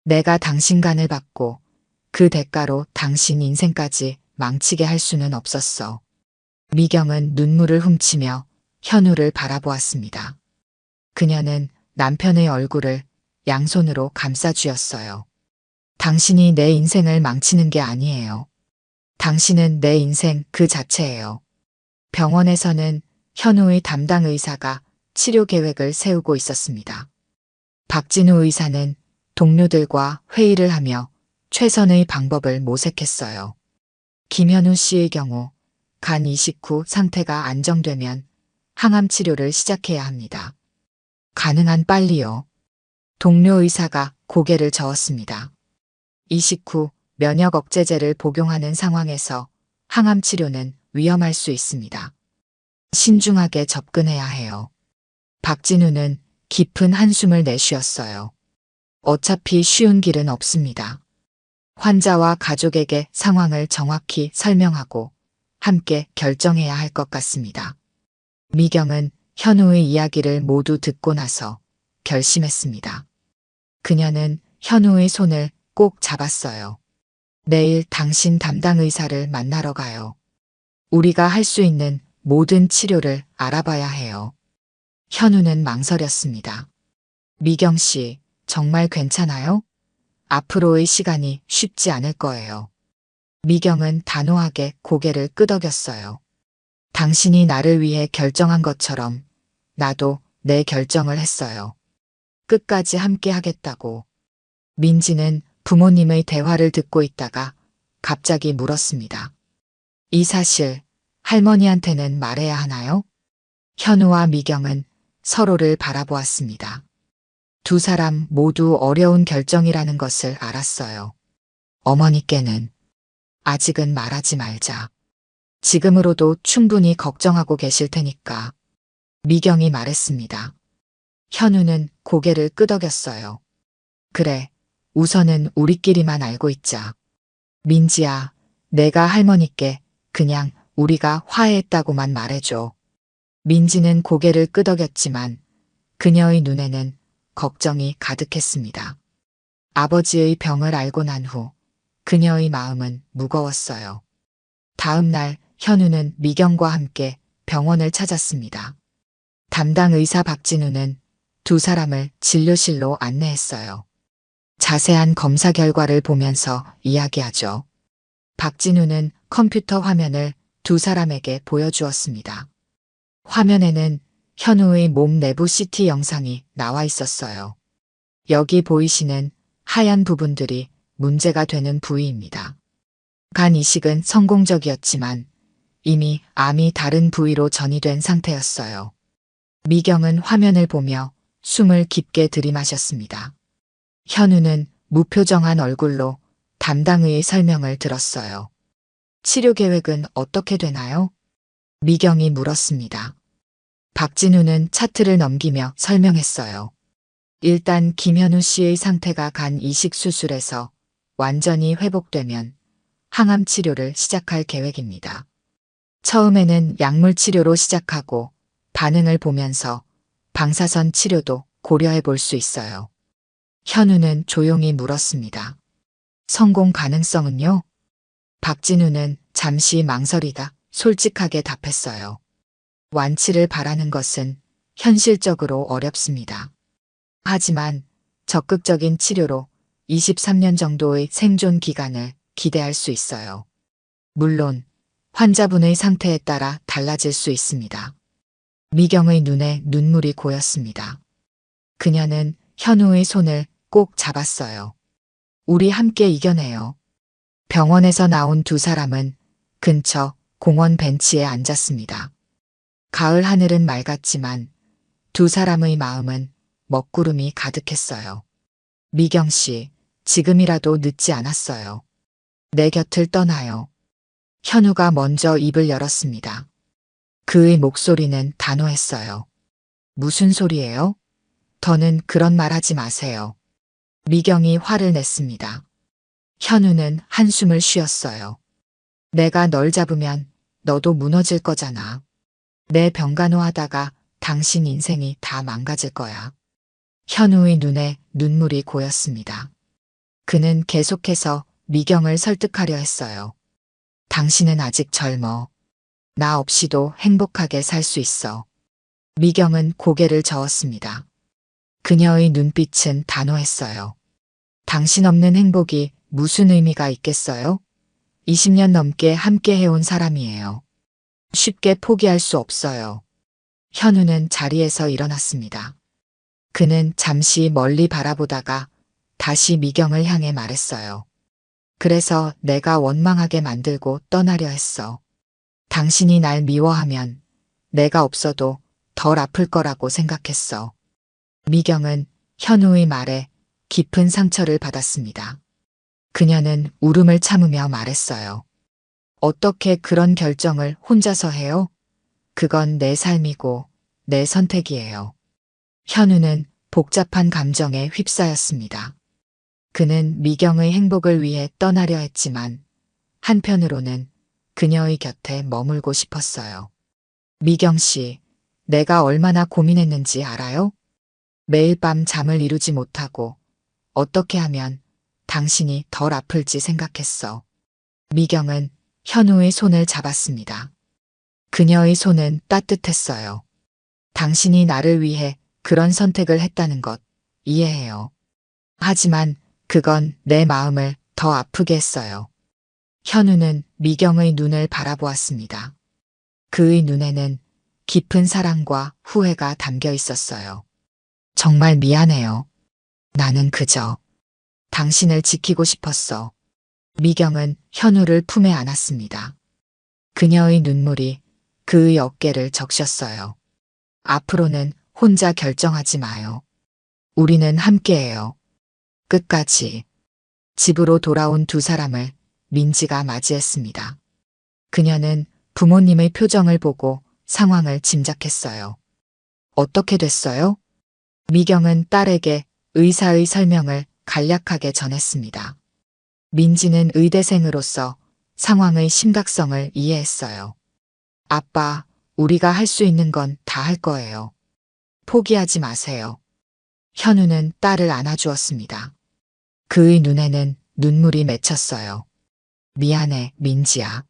내가 당신 간을 받고 그 대가로 당신 인생까지 망치게 할 수는 없었어. 미경은 눈물을 훔치며 현우를 바라보았습니다. 그녀는 남편의 얼굴을 양손으로 감싸쥐었어요. 당신이 내 인생을 망치는 게 아니에요. 당신은 내 인생 그 자체예요. 병원에서는 현우의 담당 의사가 치료 계획을 세우고 있었습니다. 박진우 의사는 동료들과 회의를 하며 최선의 방법을 모색했어요. 김현우 씨의 경우 간 이식 후 상태가 안정되면 항암 치료를 시작해야 합니다. 가능한 빨리요. 동료 의사가 고개를 저었습니다. 이식 후 면역 억제제를 복용하는 상황에서 항암 치료는 위험할 수 있습니다. 신중하게 접근해야 해요. 박진우는 깊은 한숨을 내쉬었어요. 어차피 쉬운 길은 없습니다. 환자와 가족에게 상황을 정확히 설명하고 함께 결정해야 할 것 같습니다. 미경은 현우의 이야기를 모두 듣고 나서 결심했습니다. 그녀는 현우의 손을 꼭 잡았어요. 내일 당신 담당 의사를 만나러 가요. 우리가 할 수 있는 모든 치료를 알아봐야 해요. 현우는 망설였습니다. 미경 씨, 정말 괜찮아요? 앞으로의 시간이 쉽지 않을 거예요. 미경은 단호하게 고개를 끄덕였어요. 당신이 나를 위해 결정한 것처럼 나도 내 결정을 했어요. 끝까지 함께 하겠다고. 민지는 부모님의 대화를 듣고 있다가 갑자기 물었습니다. 이 사실 할머니한테는 말해야 하나요? 현우와 미경은 서로를 바라보았습니다. 두 사람 모두 어려운 결정이라는 것을 알았어요. 어머니께는 아직은 말하지 말자. 지금으로도 충분히 걱정하고 계실 테니까. 미경이 말했습니다. 현우는 고개를 끄덕였어요. 그래, 우선은 우리끼리만 알고 있자. 민지야, 내가 할머니께 그냥 우리가 화해했다고만 말해줘. 민지는 고개를 끄덕였지만 그녀의 눈에는 걱정이 가득했습니다. 아버지의 병을 알고 난 후 그녀의 마음은 무거웠어요. 다음 날 현우는 미경과 함께 병원을 찾았습니다. 담당 의사 박진우는 두 사람을 진료실로 안내했어요. 자세한 검사 결과를 보면서 이야기하죠. 박진우는 컴퓨터 화면을 두 사람에게 보여주었습니다. 화면에는 현우의 몸 내부 CT 영상이 나와 있었어요. 여기 보이시는 하얀 부분들이 문제가 되는 부위입니다. 간 이식은 성공적이었지만 이미 암이 다른 부위로 전이된 상태였어요. 미경은 화면을 보며 숨을 깊게 들이마셨습니다. 현우는 무표정한 얼굴로 담당의의 설명을 들었어요. 치료 계획은 어떻게 되나요? 미경이 물었습니다. 박진우는 차트를 넘기며 설명했어요. 일단 김현우 씨의 상태가 간 이식 수술에서 완전히 회복되면 항암 치료를 시작할 계획입니다. 처음에는 약물 치료로 시작하고 반응을 보면서 방사선 치료도 고려해 볼 수 있어요. 현우는 조용히 물었습니다. 성공 가능성은요? 박진우는 잠시 망설이다 솔직하게 답했어요. 완치를 바라는 것은 현실적으로 어렵습니다. 하지만 적극적인 치료로 23년 정도의 생존 기간을 기대할 수 있어요. 물론 환자분의 상태에 따라 달라질 수 있습니다. 미경의 눈에 눈물이 고였습니다. 그녀는 현우의 손을 꼭 잡았어요. 우리 함께 이겨내요. 병원에서 나온 두 사람은 근처 공원 벤치에 앉았습니다. 가을 하늘은 맑았지만 두 사람의 마음은 먹구름이 가득했어요. 미경 씨, 지금이라도 늦지 않았어요. 내 곁을 떠나요. 현우가 먼저 입을 열었습니다. 그의 목소리는 단호했어요. 무슨 소리예요? 더는 그런 말 하지 마세요. 미경이 화를 냈습니다. 현우는 한숨을 쉬었어요. 내가 널 잡으면 너도 무너질 거잖아. 내 병간호하다가 당신 인생이 다 망가질 거야. 현우의 눈에 눈물이 고였습니다. 그는 계속해서 미경을 설득하려 했어요. 당신은 아직 젊어. 나 없이도 행복하게 살 수 있어. 미경은 고개를 저었습니다. 그녀의 눈빛은 단호했어요. 당신 없는 행복이 무슨 의미가 있겠어요? 20년 넘게 함께 해온 사람이에요. 쉽게 포기할 수 없어요. 현우는 자리에서 일어났습니다. 그는 잠시 멀리 바라보다가 다시 미경을 향해 말했어요. 그래서 내가 원망하게 만들고 떠나려 했어. 당신이 날 미워하면 내가 없어도 덜 아플 거라고 생각했어. 미경은 현우의 말에 깊은 상처를 받았습니다. 그녀는 울음을 참으며 말했어요. 어떻게 그런 결정을 혼자서 해요? 그건 내 삶이고 내 선택이에요. 현우는 복잡한 감정에 휩싸였습니다. 그는 미경의 행복을 위해 떠나려 했지만 한편으로는 그녀의 곁에 머물고 싶었어요. 미경 씨, 내가 얼마나 고민했는지 알아요? 매일 밤 잠을 이루지 못하고 어떻게 하면 당신이 덜 아플지 생각했어. 미경은 현우의 손을 잡았습니다. 그녀의 손은 따뜻했어요. 당신이 나를 위해 그런 선택을 했다는 것 이해해요. 하지만 그건 내 마음을 더 아프게 했어요. 현우는 미경의 눈을 바라보았습니다. 그의 눈에는 깊은 사랑과 후회가 담겨 있었어요. 정말 미안해요. 나는 그저 당신을 지키고 싶었어. 미경은 현우를 품에 안았습니다. 그녀의 눈물이 그의 어깨를 적셨어요. 앞으로는 혼자 결정하지 마요. 우리는 함께해요. 끝까지. 집으로 돌아온 두 사람을 민지가 맞이했습니다. 그녀는 부모님의 표정을 보고 상황을 짐작했어요. 어떻게 됐어요? 미경은 딸에게 의사의 설명을 간략하게 전했습니다. 민지는 의대생으로서 상황의 심각성을 이해했어요. 아빠, 우리가 할 수 있는 건 다 할 거예요. 포기하지 마세요. 현우는 딸을 안아주었습니다. 그의 눈에는 눈물이 맺혔어요. 미안해, 민지야.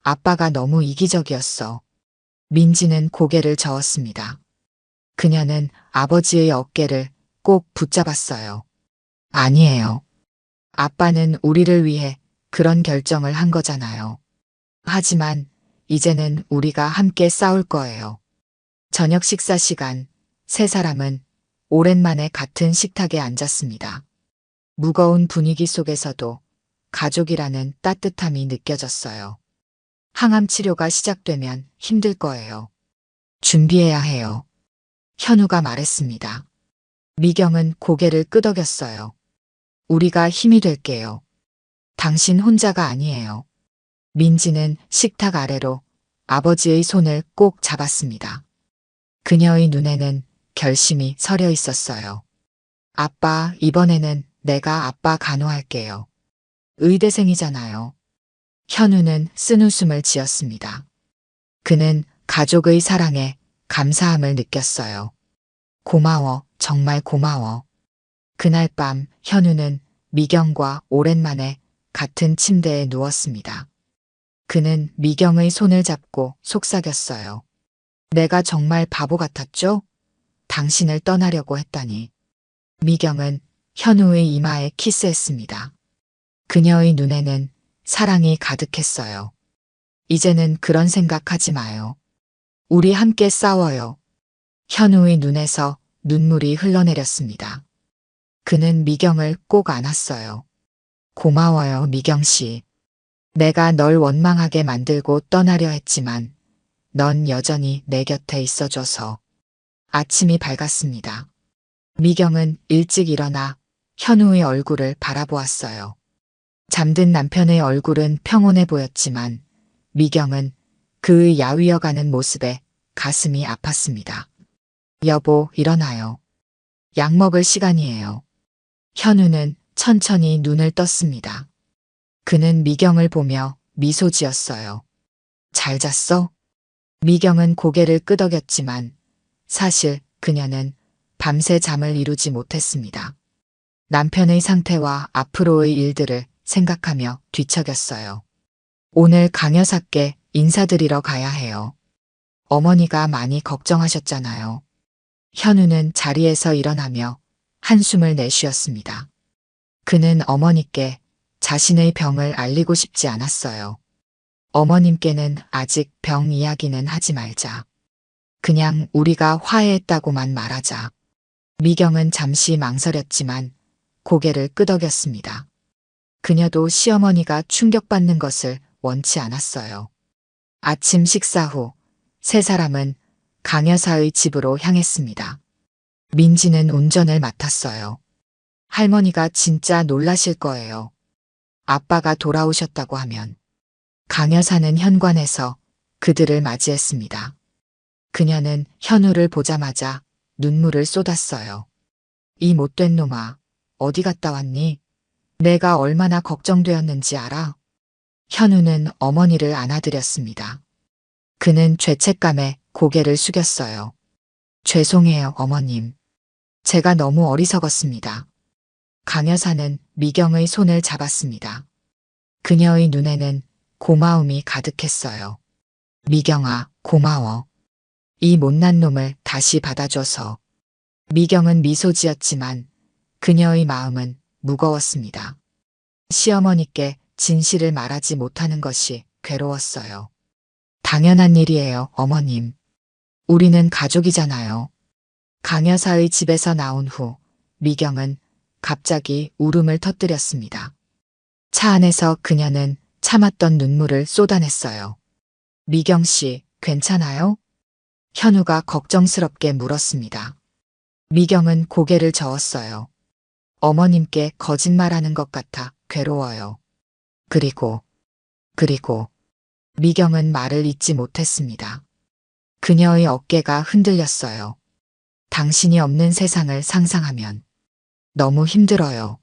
아빠가 너무 이기적이었어. 민지는 고개를 저었습니다. 그녀는 아버지의 어깨를 꼭 붙잡았어요. 아니에요. 아빠는 우리를 위해 그런 결정을 한 거잖아요. 하지만 이제는 우리가 함께 싸울 거예요. 저녁 식사 시간, 세 사람은 오랜만에 같은 식탁에 앉았습니다. 무거운 분위기 속에서도 가족이라는 따뜻함이 느껴졌어요. 항암 치료가 시작되면 힘들 거예요. 준비해야 해요. 현우가 말했습니다. 미경은 고개를 끄덕였어요. 우리가 힘이 될게요. 당신 혼자가 아니에요. 민지는 식탁 아래로 아버지의 손을 꼭 잡았습니다. 그녀의 눈에는 결심이 서려 있었어요. 아빠, 이번에는 내가 아빠 간호할게요. 의대생이잖아요. 현우는 쓴웃음을 지었습니다. 그는 가족의 사랑에 감사함을 느꼈어요. 고마워, 정말 고마워. 그날 밤 현우는 미경과 오랜만에 같은 침대에 누웠습니다. 그는 미경의 손을 잡고 속삭였어요. 내가 정말 바보 같았죠? 당신을 떠나려고 했다니. 미경은 현우의 이마에 키스했습니다. 그녀의 눈에는 사랑이 가득했어요. 이제는 그런 생각하지 마요. 우리 함께 싸워요. 현우의 눈에서 눈물이 흘러내렸습니다. 그는 미경을 꼭 안았어요. 고마워요, 미경 씨. 내가 널 원망하게 만들고 떠나려 했지만 넌 여전히 내 곁에 있어줘서. 아침이 밝았습니다. 미경은 일찍 일어나 현우의 얼굴을 바라보았어요. 잠든 남편의 얼굴은 평온해 보였지만 미경은 그의 야위어가는 모습에 가슴이 아팠습니다. 여보, 일어나요. 약 먹을 시간이에요. 현우는 천천히 눈을 떴습니다. 그는 미경을 보며 미소 지었어요. 잘 잤어? 미경은 고개를 끄덕였지만 사실 그녀는 밤새 잠을 이루지 못했습니다. 남편의 상태와 앞으로의 일들을 생각하며 뒤척였어요. 오늘 강 여사께 인사드리러 가야 해요. 어머니가 많이 걱정하셨잖아요. 현우는 자리에서 일어나며 한숨을 내쉬었습니다. 그는 어머니께 자신의 병을 알리고 싶지 않았어요. 어머님께는 아직 병 이야기는 하지 말자. 그냥 우리가 화해했다고만 말하자. 미경은 잠시 망설였지만 고개를 끄덕였습니다. 그녀도 시어머니가 충격받는 것을 원치 않았어요. 아침 식사 후 세 사람은 강 여사의 집으로 향했습니다. 민지는 운전을 맡았어요. 할머니가 진짜 놀라실 거예요. 아빠가 돌아오셨다고 하면. 강 여사는 현관에서 그들을 맞이했습니다. 그녀는 현우를 보자마자 눈물을 쏟았어요. 이 못된 놈아, 어디 갔다 왔니? 내가 얼마나 걱정되었는지 알아? 현우는 어머니를 안아드렸습니다. 그는 죄책감에 고개를 숙였어요. 죄송해요, 어머님. 제가 너무 어리석었습니다. 강 여사는 미경의 손을 잡았습니다. 그녀의 눈에는 고마움이 가득했어요. 미경아, 고마워. 이 못난 놈을 다시 받아줘서. 미경은 미소 지었지만 그녀의 마음은 무거웠습니다. 시어머니께 진실을 말하지 못하는 것이 괴로웠어요. 당연한 일이에요, 어머님. 우리는 가족이잖아요. 강 여사의 집에서 나온 후 미경은 갑자기 울음을 터뜨렸습니다. 차 안에서 그녀는 참았던 눈물을 쏟아냈어요. 미경 씨, 괜찮아요? 현우가 걱정스럽게 물었습니다. 미경은 고개를 저었어요. 어머님께 거짓말하는 것 같아 괴로워요. 그리고 미경은 말을 잇지 못했습니다. 그녀의 어깨가 흔들렸어요. 당신이 없는 세상을 상상하면 너무 힘들어요.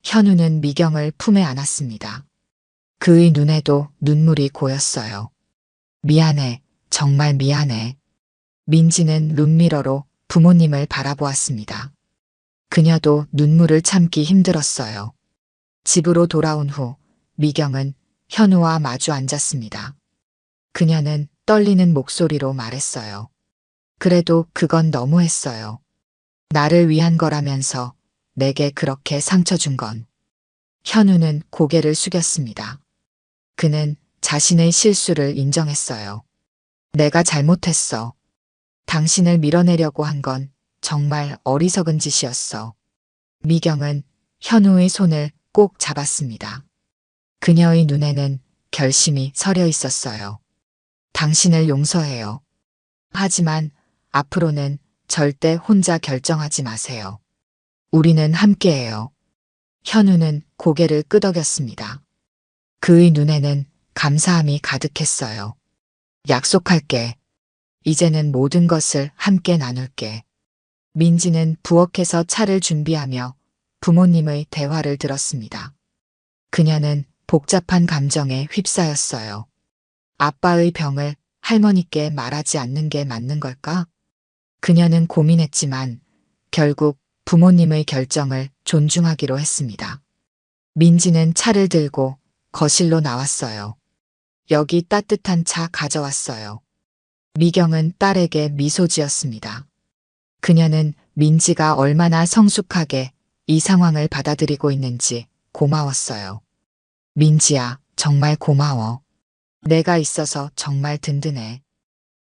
현우는 미경을 품에 안았습니다. 그의 눈에도 눈물이 고였어요. 미안해, 정말 미안해. 민지는 룸미러로 부모님을 바라보았습니다. 그녀도 눈물을 참기 힘들었어요. 집으로 돌아온 후 미경은 현우와 마주 앉았습니다. 그녀는 떨리는 목소리로 말했어요. 그래도 그건 너무했어요. 나를 위한 거라면서 내게 그렇게 상처 준 건. 현우는 고개를 숙였습니다. 그는 자신의 실수를 인정했어요. 내가 잘못했어. 당신을 밀어내려고 한 건 정말 어리석은 짓이었어. 미경은 현우의 손을 꼭 잡았습니다. 그녀의 눈에는 결심이 서려 있었어요. 당신을 용서해요. 하지만 앞으로는 절대 혼자 결정하지 마세요. 우리는 함께해요. 현우는 고개를 끄덕였습니다. 그의 눈에는 감사함이 가득했어요. 약속할게. 이제는 모든 것을 함께 나눌게. 민지는 부엌에서 차를 준비하며 부모님의 대화를 들었습니다. 그녀는 복잡한 감정에 휩싸였어요. 아빠의 병을 할머니께 말하지 않는 게 맞는 걸까? 그녀는 고민했지만 결국 부모님의 결정을 존중하기로 했습니다. 민지는 차를 들고 거실로 나왔어요. 여기 따뜻한 차 가져왔어요. 미경은 딸에게 미소 지었습니다. 그녀는 민지가 얼마나 성숙하게 이 상황을 받아들이고 있는지 고마웠어요. 민지야, 정말 고마워. 내가 있어서 정말 든든해.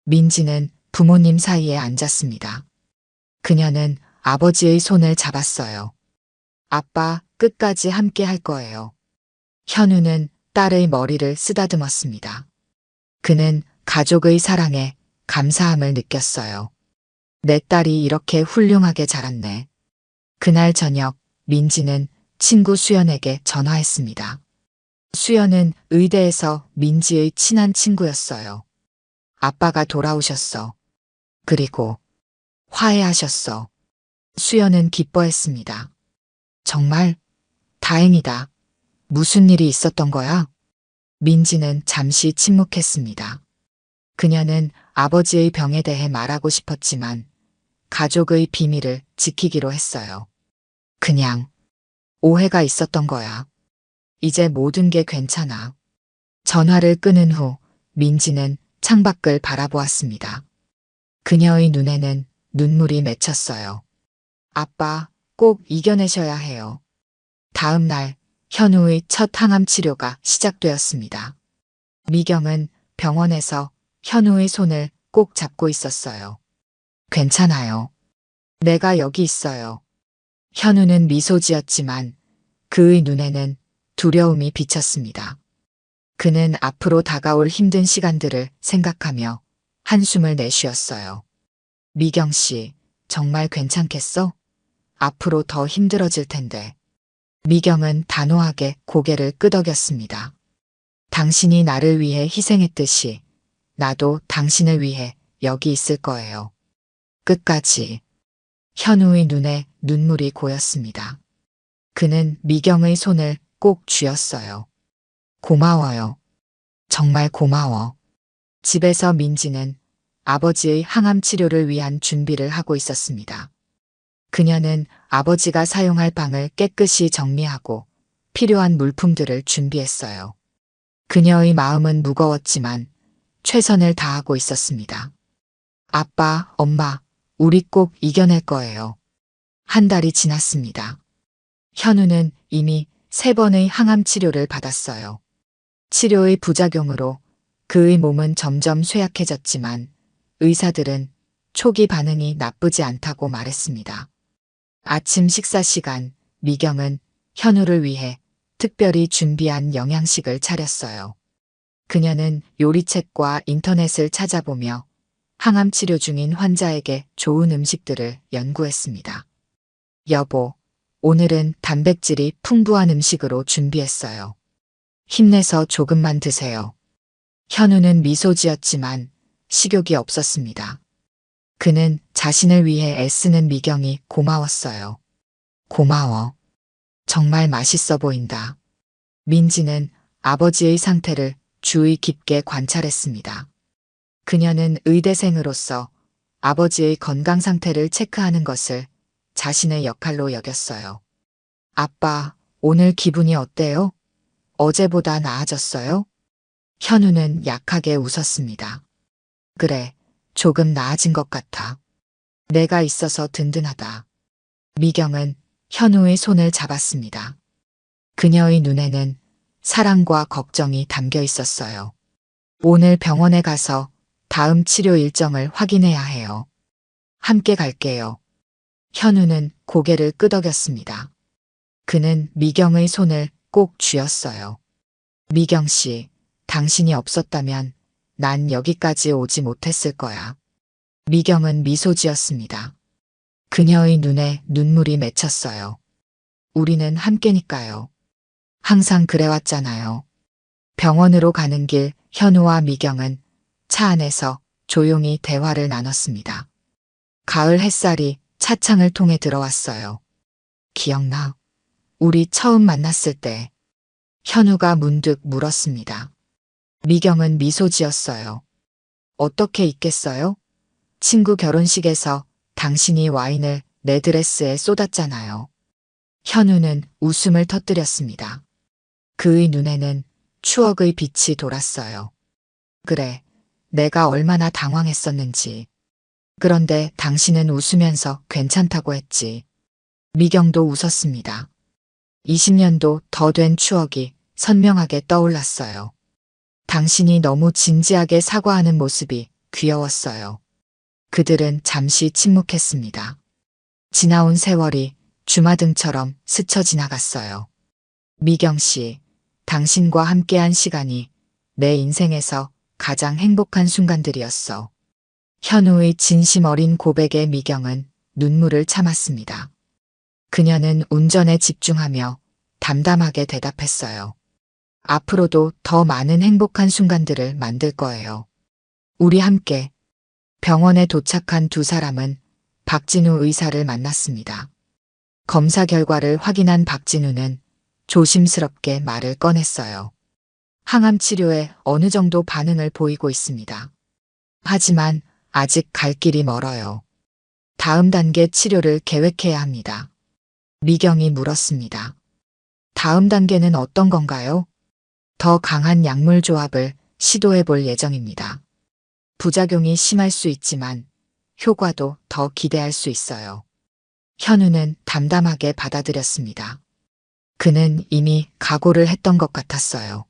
민지는 부모님 사이에 앉았습니다. 그녀는 아버지의 손을 잡았어요. 아빠, 끝까지 함께 할 거예요. 현우는 딸의 머리를 쓰다듬었습니다. 그는 가족의 사랑에 감사함을 느꼈어요. 내 딸이 이렇게 훌륭하게 자랐네. 그날 저녁 민지는 친구 수연에게 전화했습니다. 수연은 의대에서 민지의 친한 친구였어요. 아빠가 돌아오셨어. 그리고 화해하셨어. 수연은 기뻐했습니다. 정말 다행이다. 무슨 일이 있었던 거야? 민지는 잠시 침묵했습니다. 그녀는 아버지의 병에 대해 말하고 싶었지만 가족의 비밀을 지키기로 했어요. 그냥 오해가 있었던 거야. 이제 모든 게 괜찮아. 전화를 끊은 후 민지는 창밖을 바라보았습니다. 그녀의 눈에는 눈물이 맺혔어요. 아빠, 꼭 이겨내셔야 해요. 다음 날 현우의 첫 항암 치료가 시작되었습니다. 미경은 병원에서 현우의 손을 꼭 잡고 있었어요. 괜찮아요. 내가 여기 있어요. 현우는 미소 지었지만 그의 눈에는 두려움이 비쳤습니다. 그는 앞으로 다가올 힘든 시간들을 생각하며 한숨을 내쉬었어요. 미경 씨, 정말 괜찮겠어? 앞으로 더 힘들어질 텐데. 미경은 단호하게 고개를 끄덕였습니다. 당신이 나를 위해 희생했듯이 나도 당신을 위해 여기 있을 거예요. 끝까지. 현우의 눈에 눈물이 고였습니다. 그는 미경의 손을 꼭 쥐었어요. 고마워요. 정말 고마워. 집에서 민지는 아버지의 항암 치료를 위한 준비를 하고 있었습니다. 그녀는 아버지가 사용할 방을 깨끗이 정리하고 필요한 물품들을 준비했어요. 그녀의 마음은 무거웠지만 최선을 다하고 있었습니다. 아빠, 엄마, 우리 꼭 이겨낼 거예요. 한 달이 지났습니다. 현우는 이미 3번의 항암 치료를 받았어요. 치료의 부작용으로 그의 몸은 점점 쇠약해졌지만 의사들은 초기 반응이 나쁘지 않다고 말했습니다. 아침 식사 시간, 미경은 현우를 위해 특별히 준비한 영양식을 차렸어요. 그녀는 요리책과 인터넷을 찾아보며 항암 치료 중인 환자에게 좋은 음식들을 연구했습니다. 여보, 오늘은 단백질이 풍부한 음식으로 준비했어요. 힘내서 조금만 드세요. 현우는 미소 지었지만 식욕이 없었습니다. 그는 자신을 위해 애쓰는 미경이 고마웠어요. 고마워. 정말 맛있어 보인다. 민지는 아버지의 상태를 주의 깊게 관찰했습니다. 그녀는 의대생으로서 아버지의 건강 상태를 체크하는 것을 자신의 역할로 여겼어요. 아빠, 오늘 기분이 어때요? 어제보다 나아졌어요? 현우는 약하게 웃었습니다. 그래, 조금 나아진 것 같아. 내가 있어서 든든하다. 미경은 현우의 손을 잡았습니다. 그녀의 눈에는 사랑과 걱정이 담겨 있었어요. 오늘 병원에 가서 다음 치료 일정을 확인해야 해요. 함께 갈게요. 현우는 고개를 끄덕였습니다. 그는 미경의 손을 꼭 쥐었어요. 미경 씨, 당신이 없었다면 난 여기까지 오지 못했을 거야. 미경은 미소 지었습니다. 그녀의 눈에 눈물이 맺혔어요. 우리는 함께니까요. 항상 그래왔잖아요. 병원으로 가는 길 현우와 미경은 차 안에서 조용히 대화를 나눴습니다. 가을 햇살이 차창을 통해 들어왔어요. 기억나? 우리 처음 만났을 때. 현우가 문득 물었습니다. 미경은 미소 지었어요. 어떻게 잊겠어요? 친구 결혼식에서 당신이 와인을 내 드레스에 쏟았잖아요. 현우는 웃음을 터뜨렸습니다. 그의 눈에는 추억의 빛이 돌았어요. 그래, 내가 얼마나 당황했었는지. 그런데 당신은 웃으면서 괜찮다고 했지. 미경도 웃었습니다. 20년도 더 된 추억이 선명하게 떠올랐어요. 당신이 너무 진지하게 사과하는 모습이 귀여웠어요. 그들은 잠시 침묵했습니다. 지나온 세월이 주마등처럼 스쳐 지나갔어요. 미경 씨, 당신과 함께한 시간이 내 인생에서 가장 행복한 순간들이었어. 현우의 진심 어린 고백에 미경은 눈물을 참았습니다. 그녀는 운전에 집중하며 담담하게 대답했어요. 앞으로도 더 많은 행복한 순간들을 만들 거예요. 우리 함께. 병원에 도착한 두 사람은 박진우 의사를 만났습니다. 검사 결과를 확인한 박진우는 조심스럽게 말을 꺼냈어요. 항암 치료에 어느 정도 반응을 보이고 있습니다. 하지만 아직 갈 길이 멀어요. 다음 단계 치료를 계획해야 합니다. 미경이 물었습니다. 다음 단계는 어떤 건가요? 더 강한 약물 조합을 시도해 볼 예정입니다. 부작용이 심할 수 있지만 효과도 더 기대할 수 있어요. 현우는 담담하게 받아들였습니다. 그는 이미 각오를 했던 것 같았어요.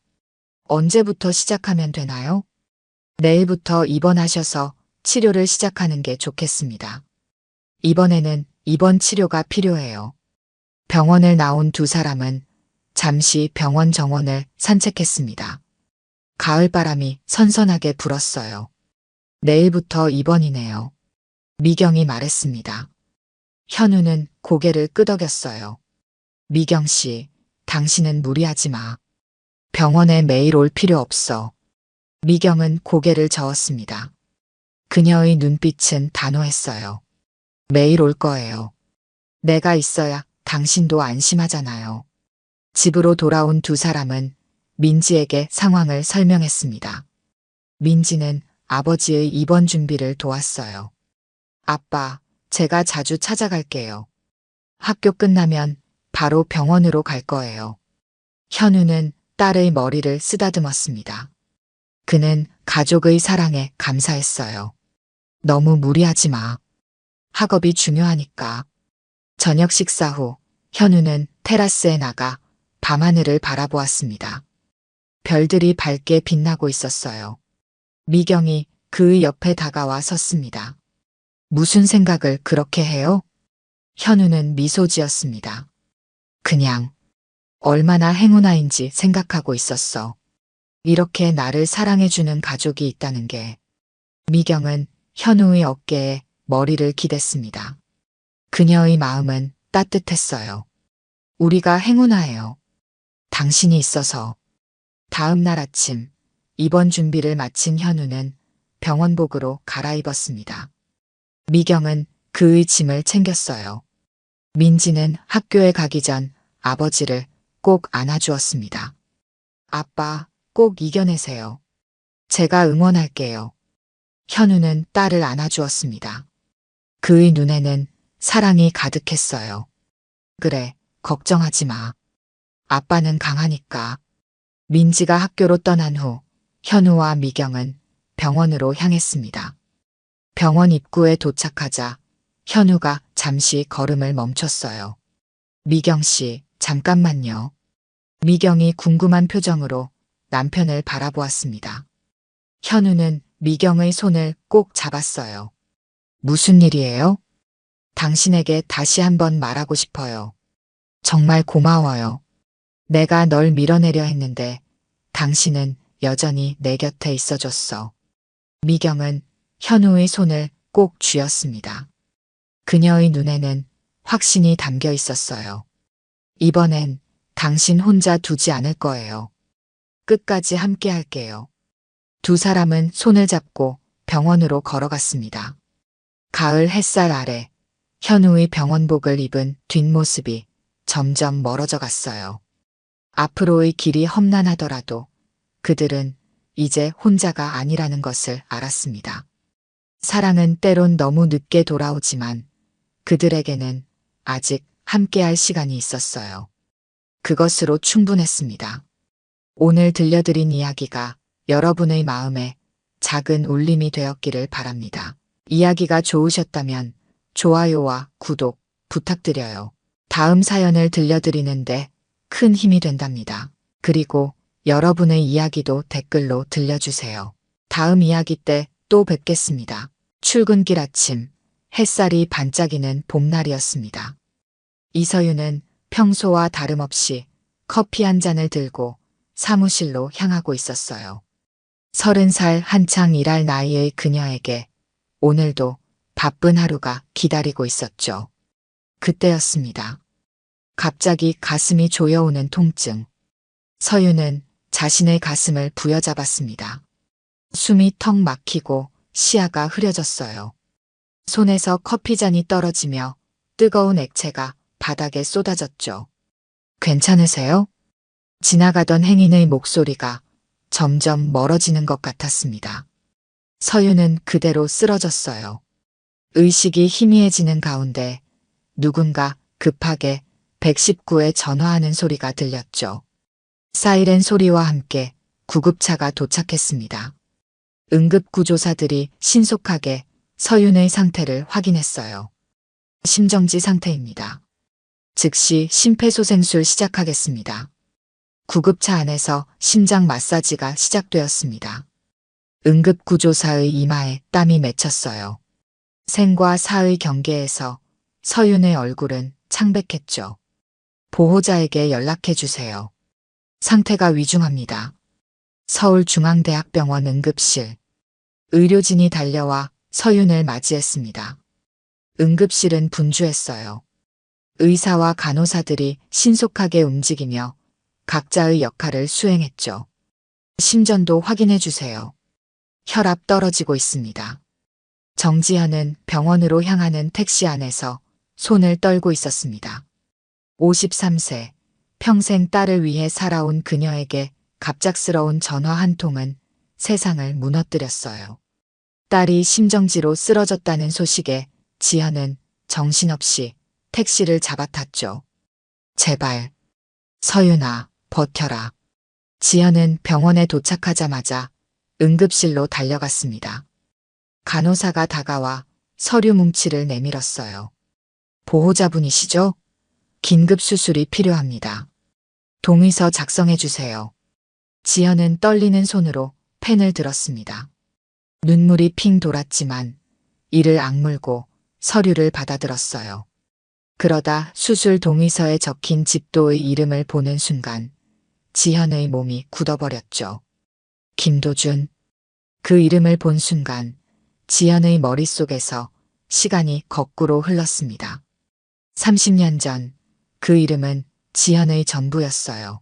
언제부터 시작하면 되나요? 내일부터 입원하셔서 치료를 시작하는 게 좋겠습니다. 이번에는 입원 치료가 필요해요. 병원을 나온 두 사람은 잠시 병원 정원을 산책했습니다. 가을바람이 선선하게 불었어요. 내일부터 입원이네요. 미경이 말했습니다. 현우는 고개를 끄덕였어요. 미경 씨, 당신은 무리하지 마. 병원에 매일 올 필요 없어. 미경은 고개를 저었습니다. 그녀의 눈빛은 단호했어요. 매일 올 거예요. 내가 있어야 당신도 안심하잖아요. 집으로 돌아온 두 사람은 민지에게 상황을 설명했습니다. 민지는 아버지의 입원 준비를 도왔어요. 아빠, 제가 자주 찾아갈게요. 학교 끝나면 바로 병원으로 갈 거예요. 현우는 딸의 머리를 쓰다듬었습니다. 그는 가족의 사랑에 감사했어요. 너무 무리하지 마. 학업이 중요하니까. 저녁 식사 후 현우는 테라스에 나가 밤하늘을 바라보았습니다. 별들이 밝게 빛나고 있었어요. 미경이 그의 옆에 다가와 섰습니다. 무슨 생각을 그렇게 해요? 현우는 미소 지었습니다. 그냥 얼마나 행운아인지 생각하고 있었어. 이렇게 나를 사랑해주는 가족이 있다는 게. 미경은 현우의 어깨에 머리를 기댔습니다. 그녀의 마음은 따뜻했어요. 우리가 행운아예요. 당신이 있어서. 다음 날 아침 입원 준비를 마친 현우는 병원복으로 갈아입었습니다. 미경은 그의 짐을 챙겼어요. 민지는 학교에 가기 전 아버지를 꼭 안아주었습니다. 아빠, 꼭 이겨내세요. 제가 응원할게요. 현우는 딸을 안아주었습니다. 그의 눈에는 사랑이 가득했어요. 그래, 걱정하지 마. 아빠는 강하니까. 민지가 학교로 떠난 후 현우와 미경은 병원으로 향했습니다. 병원 입구에 도착하자 현우가 잠시 걸음을 멈췄어요. 미경 씨, 잠깐만요. 미경이 궁금한 표정으로 남편을 바라보았습니다. 현우는 미경의 손을 꼭 잡았어요. 무슨 일이에요? 당신에게 다시 한번 말하고 싶어요. 정말 고마워요. 내가 널 밀어내려 했는데 당신은 여전히 내 곁에 있어줬어. 미경은 현우의 손을 꼭 쥐었습니다. 그녀의 눈에는 확신이 담겨 있었어요. 이번엔 당신 혼자 두지 않을 거예요. 끝까지 함께 할게요. 두 사람은 손을 잡고 병원으로 걸어갔습니다. 가을 햇살 아래 현우의 병원복을 입은 뒷모습이 점점 멀어져 갔어요. 앞으로의 길이 험난하더라도 그들은 이제 혼자가 아니라는 것을 알았습니다. 사랑은 때론 너무 늦게 돌아오지만 그들에게는 아직 함께할 시간이 있었어요. 그것으로 충분했습니다. 오늘 들려드린 이야기가 여러분의 마음에 작은 울림이 되었기를 바랍니다. 이야기가 좋으셨다면 좋아요와 구독 부탁드려요. 다음 사연을 들려드리는데 큰 힘이 된답니다. 그리고 여러분의 이야기도 댓글로 들려주세요. 다음 이야기 때 또 뵙겠습니다. 출근길 아침, 햇살이 반짝이는 봄날이었습니다. 이서윤은 평소와 다름없이 커피 한 잔을 들고 사무실로 향하고 있었어요. 30살 한창 일할 나이의 그녀에게 오늘도 바쁜 하루가 기다리고 있었죠. 그때였습니다. 갑자기 가슴이 조여오는 통증. 서윤은 자신의 가슴을 부여잡았습니다. 숨이 턱 막히고 시야가 흐려졌어요. 손에서 커피잔이 떨어지며 뜨거운 액체가 바닥에 쏟아졌죠. 괜찮으세요? 지나가던 행인의 목소리가 점점 멀어지는 것 같았습니다. 서윤은 그대로 쓰러졌어요. 의식이 희미해지는 가운데 누군가 급하게 119에 전화하는 소리가 들렸죠. 사이렌 소리와 함께 구급차가 도착했습니다. 응급구조사들이 신속하게 서윤의 상태를 확인했어요. 심정지 상태입니다. 즉시 심폐소생술 시작하겠습니다. 구급차 안에서 심장 마사지가 시작되었습니다. 응급구조사의 이마에 땀이 맺혔어요. 생과 사의 경계에서 서윤의 얼굴은 창백했죠. 보호자에게 연락해 주세요. 상태가 위중합니다. 서울중앙대학병원 응급실. 의료진이 달려와 서윤을 맞이했습니다. 응급실은 분주했어요. 의사와 간호사들이 신속하게 움직이며 각자의 역할을 수행했죠. 심전도 확인해 주세요. 혈압 떨어지고 있습니다. 정지현은 병원으로 향하는 택시 안에서 손을 떨고 있었습니다. 53세, 평생 딸을 위해 살아온 그녀에게 갑작스러운 전화 한 통은 세상을 무너뜨렸어요. 딸이 심정지로 쓰러졌다는 소식에 지현은 정신없이 택시를 잡아탔죠. 제발, 서윤아, 버텨라. 지현은 병원에 도착하자마자 응급실로 달려갔습니다. 간호사가 다가와 서류 뭉치를 내밀었어요. 보호자분이시죠? 긴급 수술이 필요합니다. 동의서 작성해 주세요. 지현은 떨리는 손으로 펜을 들었습니다. 눈물이 핑 돌았지만 이를 악물고 서류를 받아들었어요. 그러다 수술 동의서에 적힌 집도의 이름을 보는 순간 지현의 몸이 굳어버렸죠. 김도준. 그 이름을 본 순간 지현의 머릿속에서 시간이 거꾸로 흘렀습니다. 30년 전 그 이름은 지현의 전부였어요.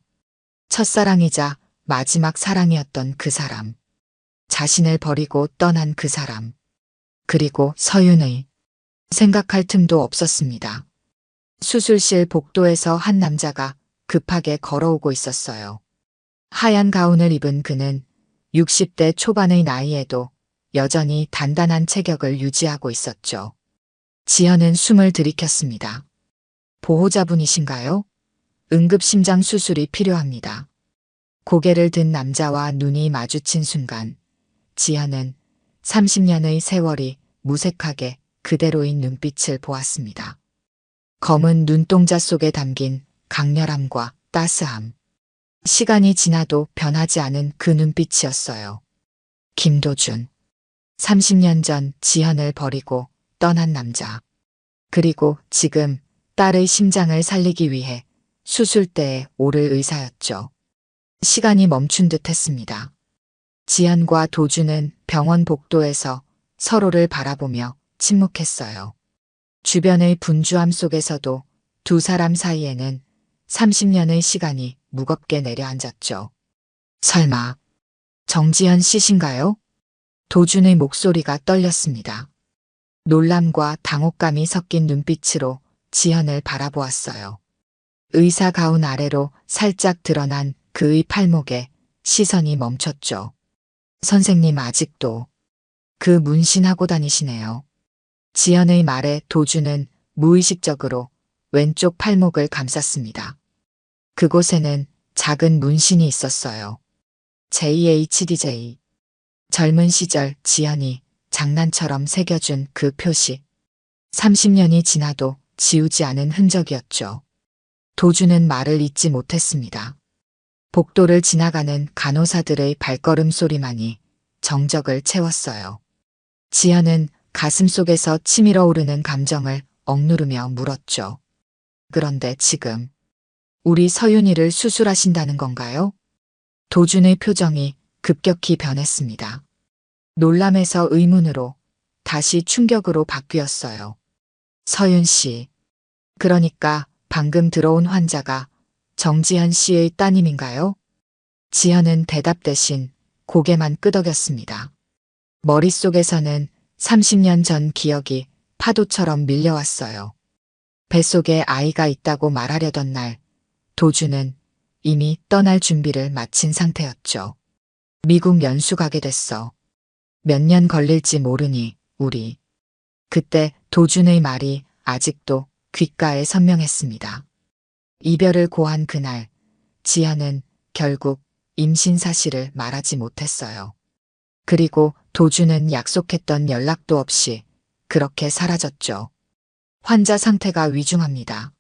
첫사랑이자 마지막 사랑이었던 그 사람. 자신을 버리고 떠난 그 사람. 그리고 서윤의. 생각할 틈도 없었습니다. 수술실 복도에서 한 남자가 급하게 걸어오고 있었어요. 하얀 가운을 입은 그는 60대 초반의 나이에도 여전히 단단한 체격을 유지하고 있었죠. 지현은 숨을 들이켰습니다. 보호자분이신가요? 응급심장 수술이 필요합니다. 고개를 든 남자와 눈이 마주친 순간 지현은 30년의 세월이 무색하게 그대로인 눈빛을 보았습니다. 검은 눈동자 속에 담긴 강렬함과 따스함. 시간이 지나도 변하지 않은 그 눈빛이었어요. 김도준. 30년 전 지현을 버리고 떠난 남자. 그리고 지금 딸의 심장을 살리기 위해 수술대에 오를 의사였죠. 시간이 멈춘 듯 했습니다. 지현과 도준은 병원 복도에서 서로를 바라보며 침묵했어요. 주변의 분주함 속에서도 두 사람 사이에는 30년의 시간이 무겁게 내려앉았죠. 설마 정지현 씨신가요? 도준의 목소리가 떨렸습니다. 놀람과 당혹감이 섞인 눈빛으로 지현을 바라보았어요. 의사 가운 아래로 살짝 드러난 그의 팔목에 시선이 멈췄죠. 선생님 아직도 그 문신하고 다니시네요. 지현의 말에 도준은 무의식적으로 왼쪽 팔목을 감쌌습니다. 그곳에는 작은 문신이 있었어요. JHDJ. 젊은 시절 지현이 장난처럼 새겨준 그 표시. 30년이 지나도 지우지 않은 흔적이었죠. 도준은 말을 잇지 못했습니다. 복도를 지나가는 간호사들의 발걸음 소리만이 정적을 채웠어요. 지현은 가슴속에서 치밀어 오르는 감정을 억누르며 물었죠. 그런데 지금 우리 서윤이를 수술하신다는 건가요? 도준의 표정이 급격히 변했습니다. 놀람에서 의문으로 다시 충격으로 바뀌었어요. 서윤 씨. 그러니까 방금 들어온 환자가 정지현 씨의 따님인가요? 지현은 대답 대신 고개만 끄덕였습니다. 머릿속에서는 30년 전 기억이 파도처럼 밀려왔어요. 뱃속에 아이가 있다고 말하려던 날, 도준은 이미 떠날 준비를 마친 상태였죠. 미국 연수 가게 됐어. 몇 년 걸릴지 모르니 우리. 그때 도준의 말이 아직도 귓가에 선명했습니다. 이별을 고한 그날, 지현은 결국 임신 사실을 말하지 못했어요. 그리고 도준은 약속했던 연락도 없이 그렇게 사라졌죠. 환자 상태가 위중합니다.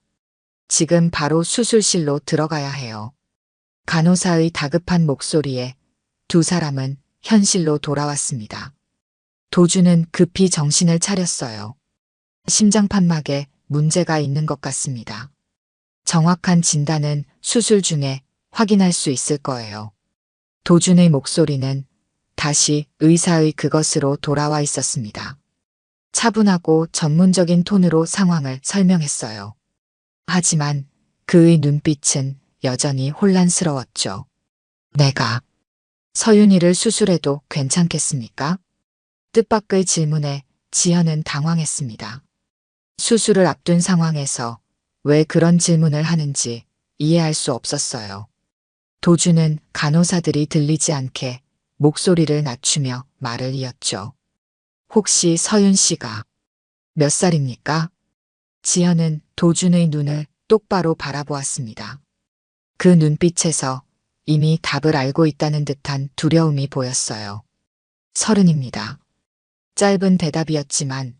지금 바로 수술실로 들어가야 해요. 간호사의 다급한 목소리에 두 사람은 현실로 돌아왔습니다. 도주는 급히 정신을 차렸어요. 심장판막에 문제가 있는 것 같습니다. 정확한 진단은 수술 중에 확인할 수 있을 거예요. 도준의 목소리는 다시 의사의 그것으로 돌아와 있었습니다. 차분하고 전문적인 톤으로 상황을 설명했어요. 하지만 그의 눈빛은 여전히 혼란스러웠죠. 내가 서윤이를 수술해도 괜찮겠습니까? 뜻밖의 질문에 지연은 당황했습니다. 수술을 앞둔 상황에서 왜 그런 질문을 하는지 이해할 수 없었어요. 도주는 간호사들이 들리지 않게 목소리를 낮추며 말을 이었죠. 혹시 서윤 씨가 몇 살입니까? 지연은 도준의 눈을 똑바로 바라보았습니다. 그 눈빛에서 이미 답을 알고 있다는 듯한 두려움이 보였어요. 30입니다. 짧은 대답이었지만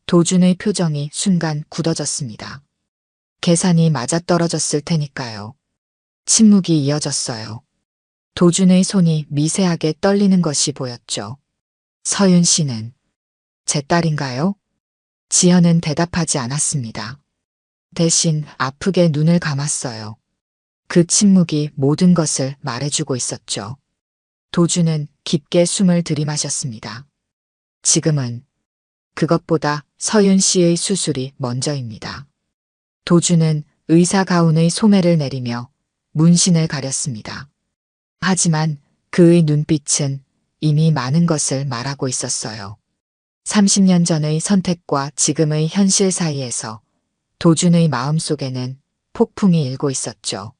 도준의 표정이 순간 굳어졌습니다. 계산이 맞아떨어졌을 테니까요. 침묵이 이어졌어요. 도준의 손이 미세하게 떨리는 것이 보였죠. 서윤 씨는 제 딸인가요? 지연은 대답하지 않았습니다. 대신 아프게 눈을 감았어요. 그 침묵이 모든 것을 말해주고 있었죠. 도준은 깊게 숨을 들이마셨습니다. 지금은 그것보다 서윤 씨의 수술이 먼저입니다. 도준은 의사 가운의 소매를 내리며 문신을 가렸습니다. 하지만 그의 눈빛은 이미 많은 것을 말하고 있었어요. 30년 전의 선택과 지금의 현실 사이에서 도준의 마음속에는 폭풍이 일고 있었죠.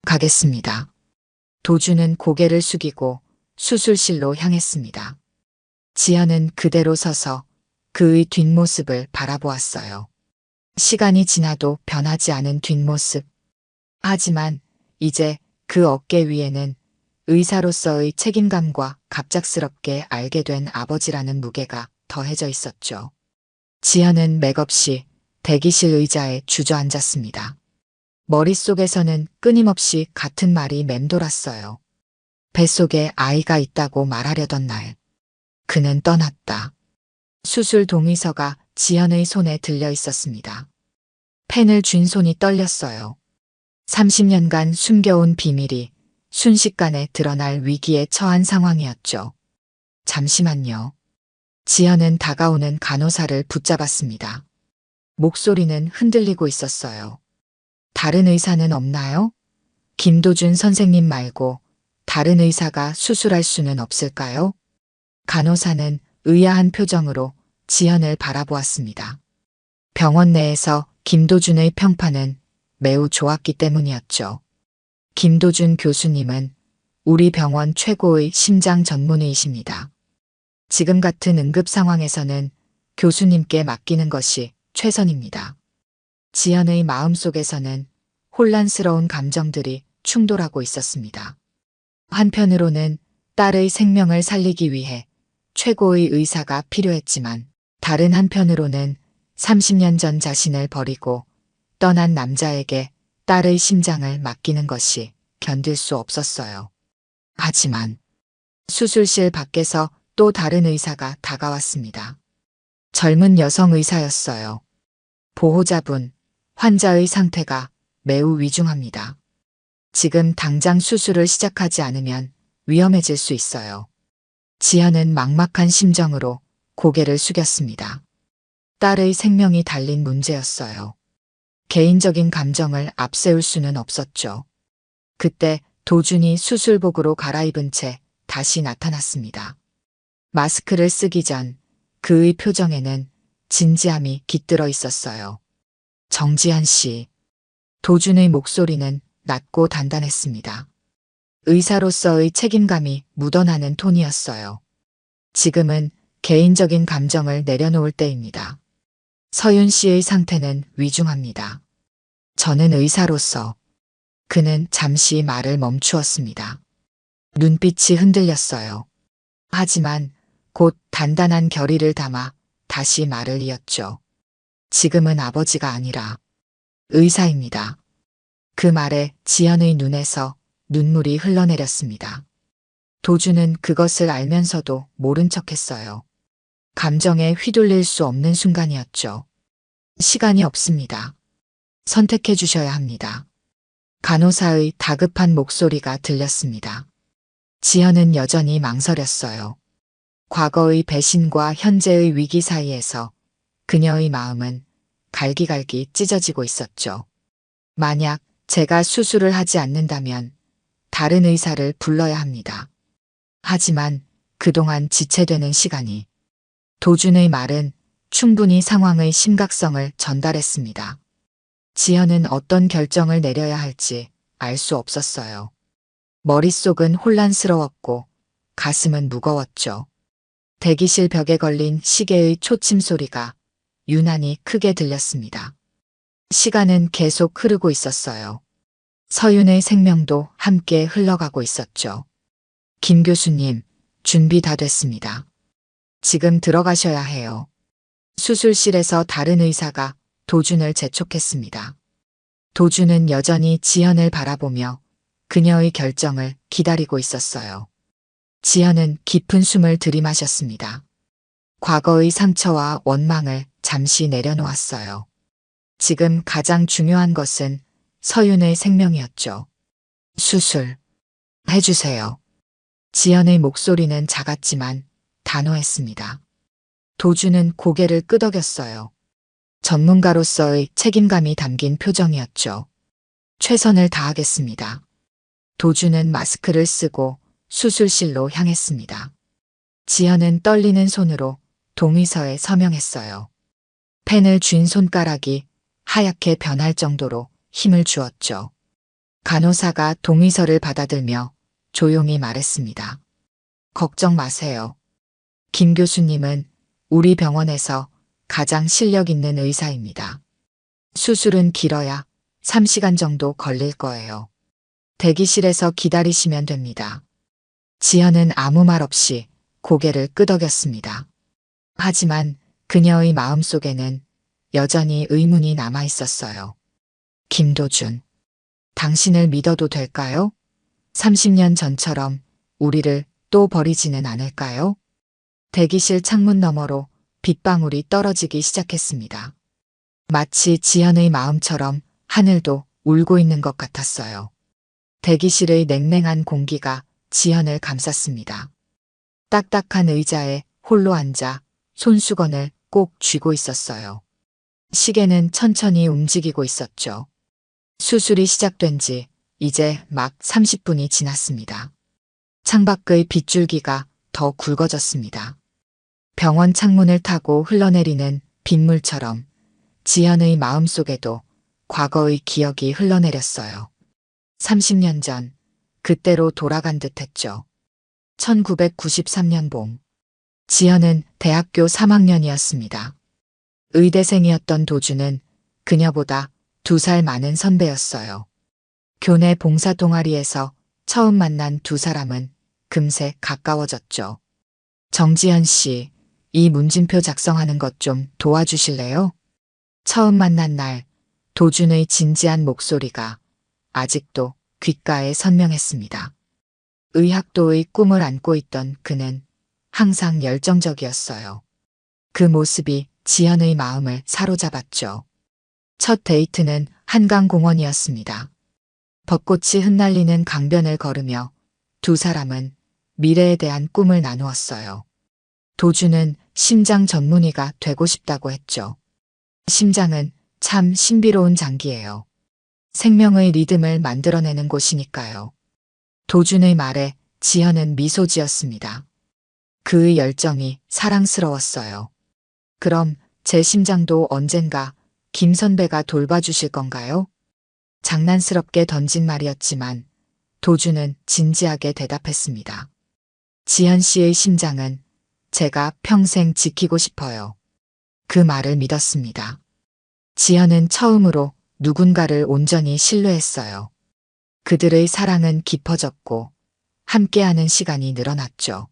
가겠습니다. 도준은 고개를 숙이고 수술실로 향했습니다. 지연은 그대로 서서 그의 뒷모습을 바라보았어요. 시간이 지나도 변하지 않은 뒷모습. 하지만 이제 그 어깨 위에는 의사로서의 책임감과 갑작스럽게 알게 된 아버지라는 무게가 더해져 있었죠. 지연은 맥없이 대기실 의자에 주저앉았습니다. 머릿속에서는 끊임없이 같은 말이 맴돌았어요. 뱃속에 아이가 있다고 말하려던 날. 그는 떠났다. 수술 동의서가 지연의 손에 들려 있었습니다. 펜을 쥔 손이 떨렸어요. 30년간 숨겨온 비밀이 순식간에 드러날 위기에 처한 상황이었죠. 잠시만요. 지연은 다가오는 간호사를 붙잡았습니다. 목소리는 흔들리고 있었어요. 다른 의사는 없나요? 김도준 선생님 말고 다른 의사가 수술할 수는 없을까요? 간호사는 의아한 표정으로 지연을 바라보았습니다. 병원 내에서 김도준의 평판은 매우 좋았기 때문이었죠. 김도준 교수님은 우리 병원 최고의 심장 전문의이십니다. 지금 같은 응급 상황에서는 교수님께 맡기는 것이 최선입니다. 지연의 마음속에서는 혼란스러운 감정들이 충돌하고 있었습니다. 한편으로는 딸의 생명을 살리기 위해 최고의 의사가 필요했지만 다른 한편으로는 30년 전 자신을 버리고 떠난 남자에게 딸의 심장을 맡기는 것이 견딜 수 없었어요. 하지만 수술실 밖에서 또 다른 의사가 다가왔습니다. 젊은 여성 의사였어요. 보호자분, 환자의 상태가 매우 위중합니다. 지금 당장 수술을 시작하지 않으면 위험해질 수 있어요. 지연은 막막한 심정으로 고개를 숙였습니다. 딸의 생명이 달린 문제였어요. 개인적인 감정을 앞세울 수는 없었죠. 그때 도준이 수술복으로 갈아입은 채 다시 나타났습니다. 마스크를 쓰기 전 그의 표정에는 진지함이 깃들어 있었어요. 정지한 씨. 도준의 목소리는 낮고 단단했습니다. 의사로서의 책임감이 묻어나는 톤이었어요. 지금은 개인적인 감정을 내려놓을 때입니다. 서윤 씨의 상태는 위중합니다. 저는 의사로서. 그는 잠시 말을 멈추었습니다. 눈빛이 흔들렸어요. 하지만 곧 단단한 결의를 담아 다시 말을 이었죠. 지금은 아버지가 아니라 의사입니다. 그 말에 지연의 눈에서 눈물이 흘러내렸습니다. 도주는 그것을 알면서도 모른 척했어요. 감정에 휘둘릴 수 없는 순간이었죠. 시간이 없습니다. 선택해 주셔야 합니다. 간호사의 다급한 목소리가 들렸습니다. 지연은 여전히 망설였어요. 과거의 배신과 현재의 위기 사이에서 그녀의 마음은 갈기갈기 찢어지고 있었죠. 만약 제가 수술을 하지 않는다면 다른 의사를 불러야 합니다. 하지만 그동안 지체되는 시간이. 도준의 말은 충분히 상황의 심각성을 전달했습니다. 지연은 어떤 결정을 내려야 할지 알 수 없었어요. 머릿속은 혼란스러웠고 가슴은 무거웠죠. 대기실 벽에 걸린 시계의 초침 소리가 유난히 크게 들렸습니다. 시간은 계속 흐르고 있었어요. 서윤의 생명도 함께 흘러가고 있었죠. 김 교수님, 준비 다 됐습니다. 지금 들어가셔야 해요. 수술실에서 다른 의사가 도준을 재촉했습니다. 도준은 여전히 지연을 바라보며 그녀의 결정을 기다리고 있었어요. 지연은 깊은 숨을 들이마셨습니다. 과거의 상처와 원망을 잠시 내려놓았어요. 지금 가장 중요한 것은 서윤의 생명이었죠. 수술 해주세요. 지연의 목소리는 작았지만 단호했습니다. 도준은 고개를 끄덕였어요. 전문가로서의 책임감이 담긴 표정이었죠. 최선을 다하겠습니다. 도준은 마스크를 쓰고 수술실로 향했습니다. 지연은 떨리는 손으로 동의서에 서명했어요. 펜을 쥔 손가락이 하얗게 변할 정도로 힘을 주었죠. 간호사가 동의서를 받아들며 조용히 말했습니다. 걱정 마세요. 김 교수님은 우리 병원에서 가장 실력 있는 의사입니다. 수술은 길어야 3시간 정도 걸릴 거예요. 대기실에서 기다리시면 됩니다. 지연은 아무 말 없이 고개를 끄덕였습니다. 하지만 그녀의 마음속에는 여전히 의문이 남아 있었어요. 김도준, 당신을 믿어도 될까요? 30년 전처럼 우리를 또 버리지는 않을까요? 대기실 창문 너머로 빗방울이 떨어지기 시작했습니다. 마치 지연의 마음처럼 하늘도 울고 있는 것 같았어요. 대기실의 냉랭한 공기가 지연을 감쌌습니다. 딱딱한 의자에 홀로 앉아 손수건을 꼭 쥐고 있었어요. 시계는 천천히 움직이고 있었죠. 수술이 시작된 지 이제 막 30분이 지났습니다. 창밖의 빗줄기가 더 굵어졌습니다. 병원 창문을 타고 흘러내리는 빗물처럼 지연의 마음속에도 과거의 기억이 흘러내렸어요. 30년 전, 그때로 돌아간 듯 했죠. 1993년 봄, 지연은 대학교 3학년이었습니다. 의대생이었던 도준은 그녀보다 2살 많은 선배였어요. 교내 봉사 동아리에서 처음 만난 두 사람은 금세 가까워졌죠. 정지현 씨, 이 문진표 작성하는 것 좀 도와주실래요? 처음 만난 날, 도준의 진지한 목소리가 아직도 귓가에 선명했습니다. 의학도의 꿈을 안고 있던 그는 항상 열정적이었어요. 그 모습이 지연의 마음을 사로잡았죠. 첫 데이트는 한강공원이었습니다. 벚꽃이 흩날리는 강변을 걸으며 두 사람은 미래에 대한 꿈을 나누었어요. 도준은 심장 전문의가 되고 싶다고 했죠. 심장은 참 신비로운 장기예요. 생명의 리듬을 만들어내는 곳이니까요. 도준의 말에 지연은 미소 지었습니다. 그의 열정이 사랑스러웠어요. 그럼 제 심장도 언젠가 김 선배가 돌봐주실 건가요? 장난스럽게 던진 말이었지만 도준은 진지하게 대답했습니다. 지연 씨의 심장은 제가 평생 지키고 싶어요. 그 말을 믿었습니다. 지연은 처음으로 누군가를 온전히 신뢰했어요. 그들의 사랑은 깊어졌고 함께하는 시간이 늘어났죠.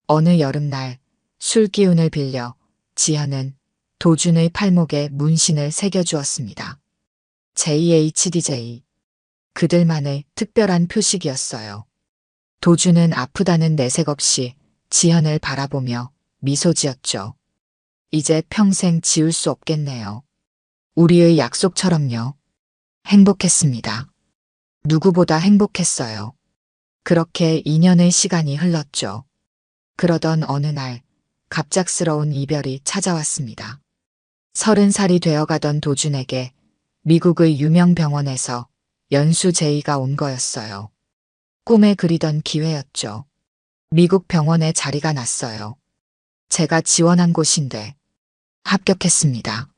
어느 여름날 술 기운을 빌려 지연은 도준의 팔목에 문신을 새겨주었습니다. JHDJ 그들만의 특별한 표식이었어요. 도주는 아프다는 내색 없이 지현을 바라보며 미소 지었죠. 이제 평생 지울 수 없겠네요. 우리의 약속처럼요. 행복했습니다. 누구보다 행복했어요. 그렇게 2년의 시간이 흘렀죠. 그러던 어느 날 갑작스러운 이별이 찾아왔습니다. 30살이 되어가던 도준에게 미국의 유명 병원에서 연수 제의가 온 거였어요. 꿈에 그리던 기회였죠. 미국 병원에 자리가 났어요. 제가 지원한 곳인데 합격했습니다.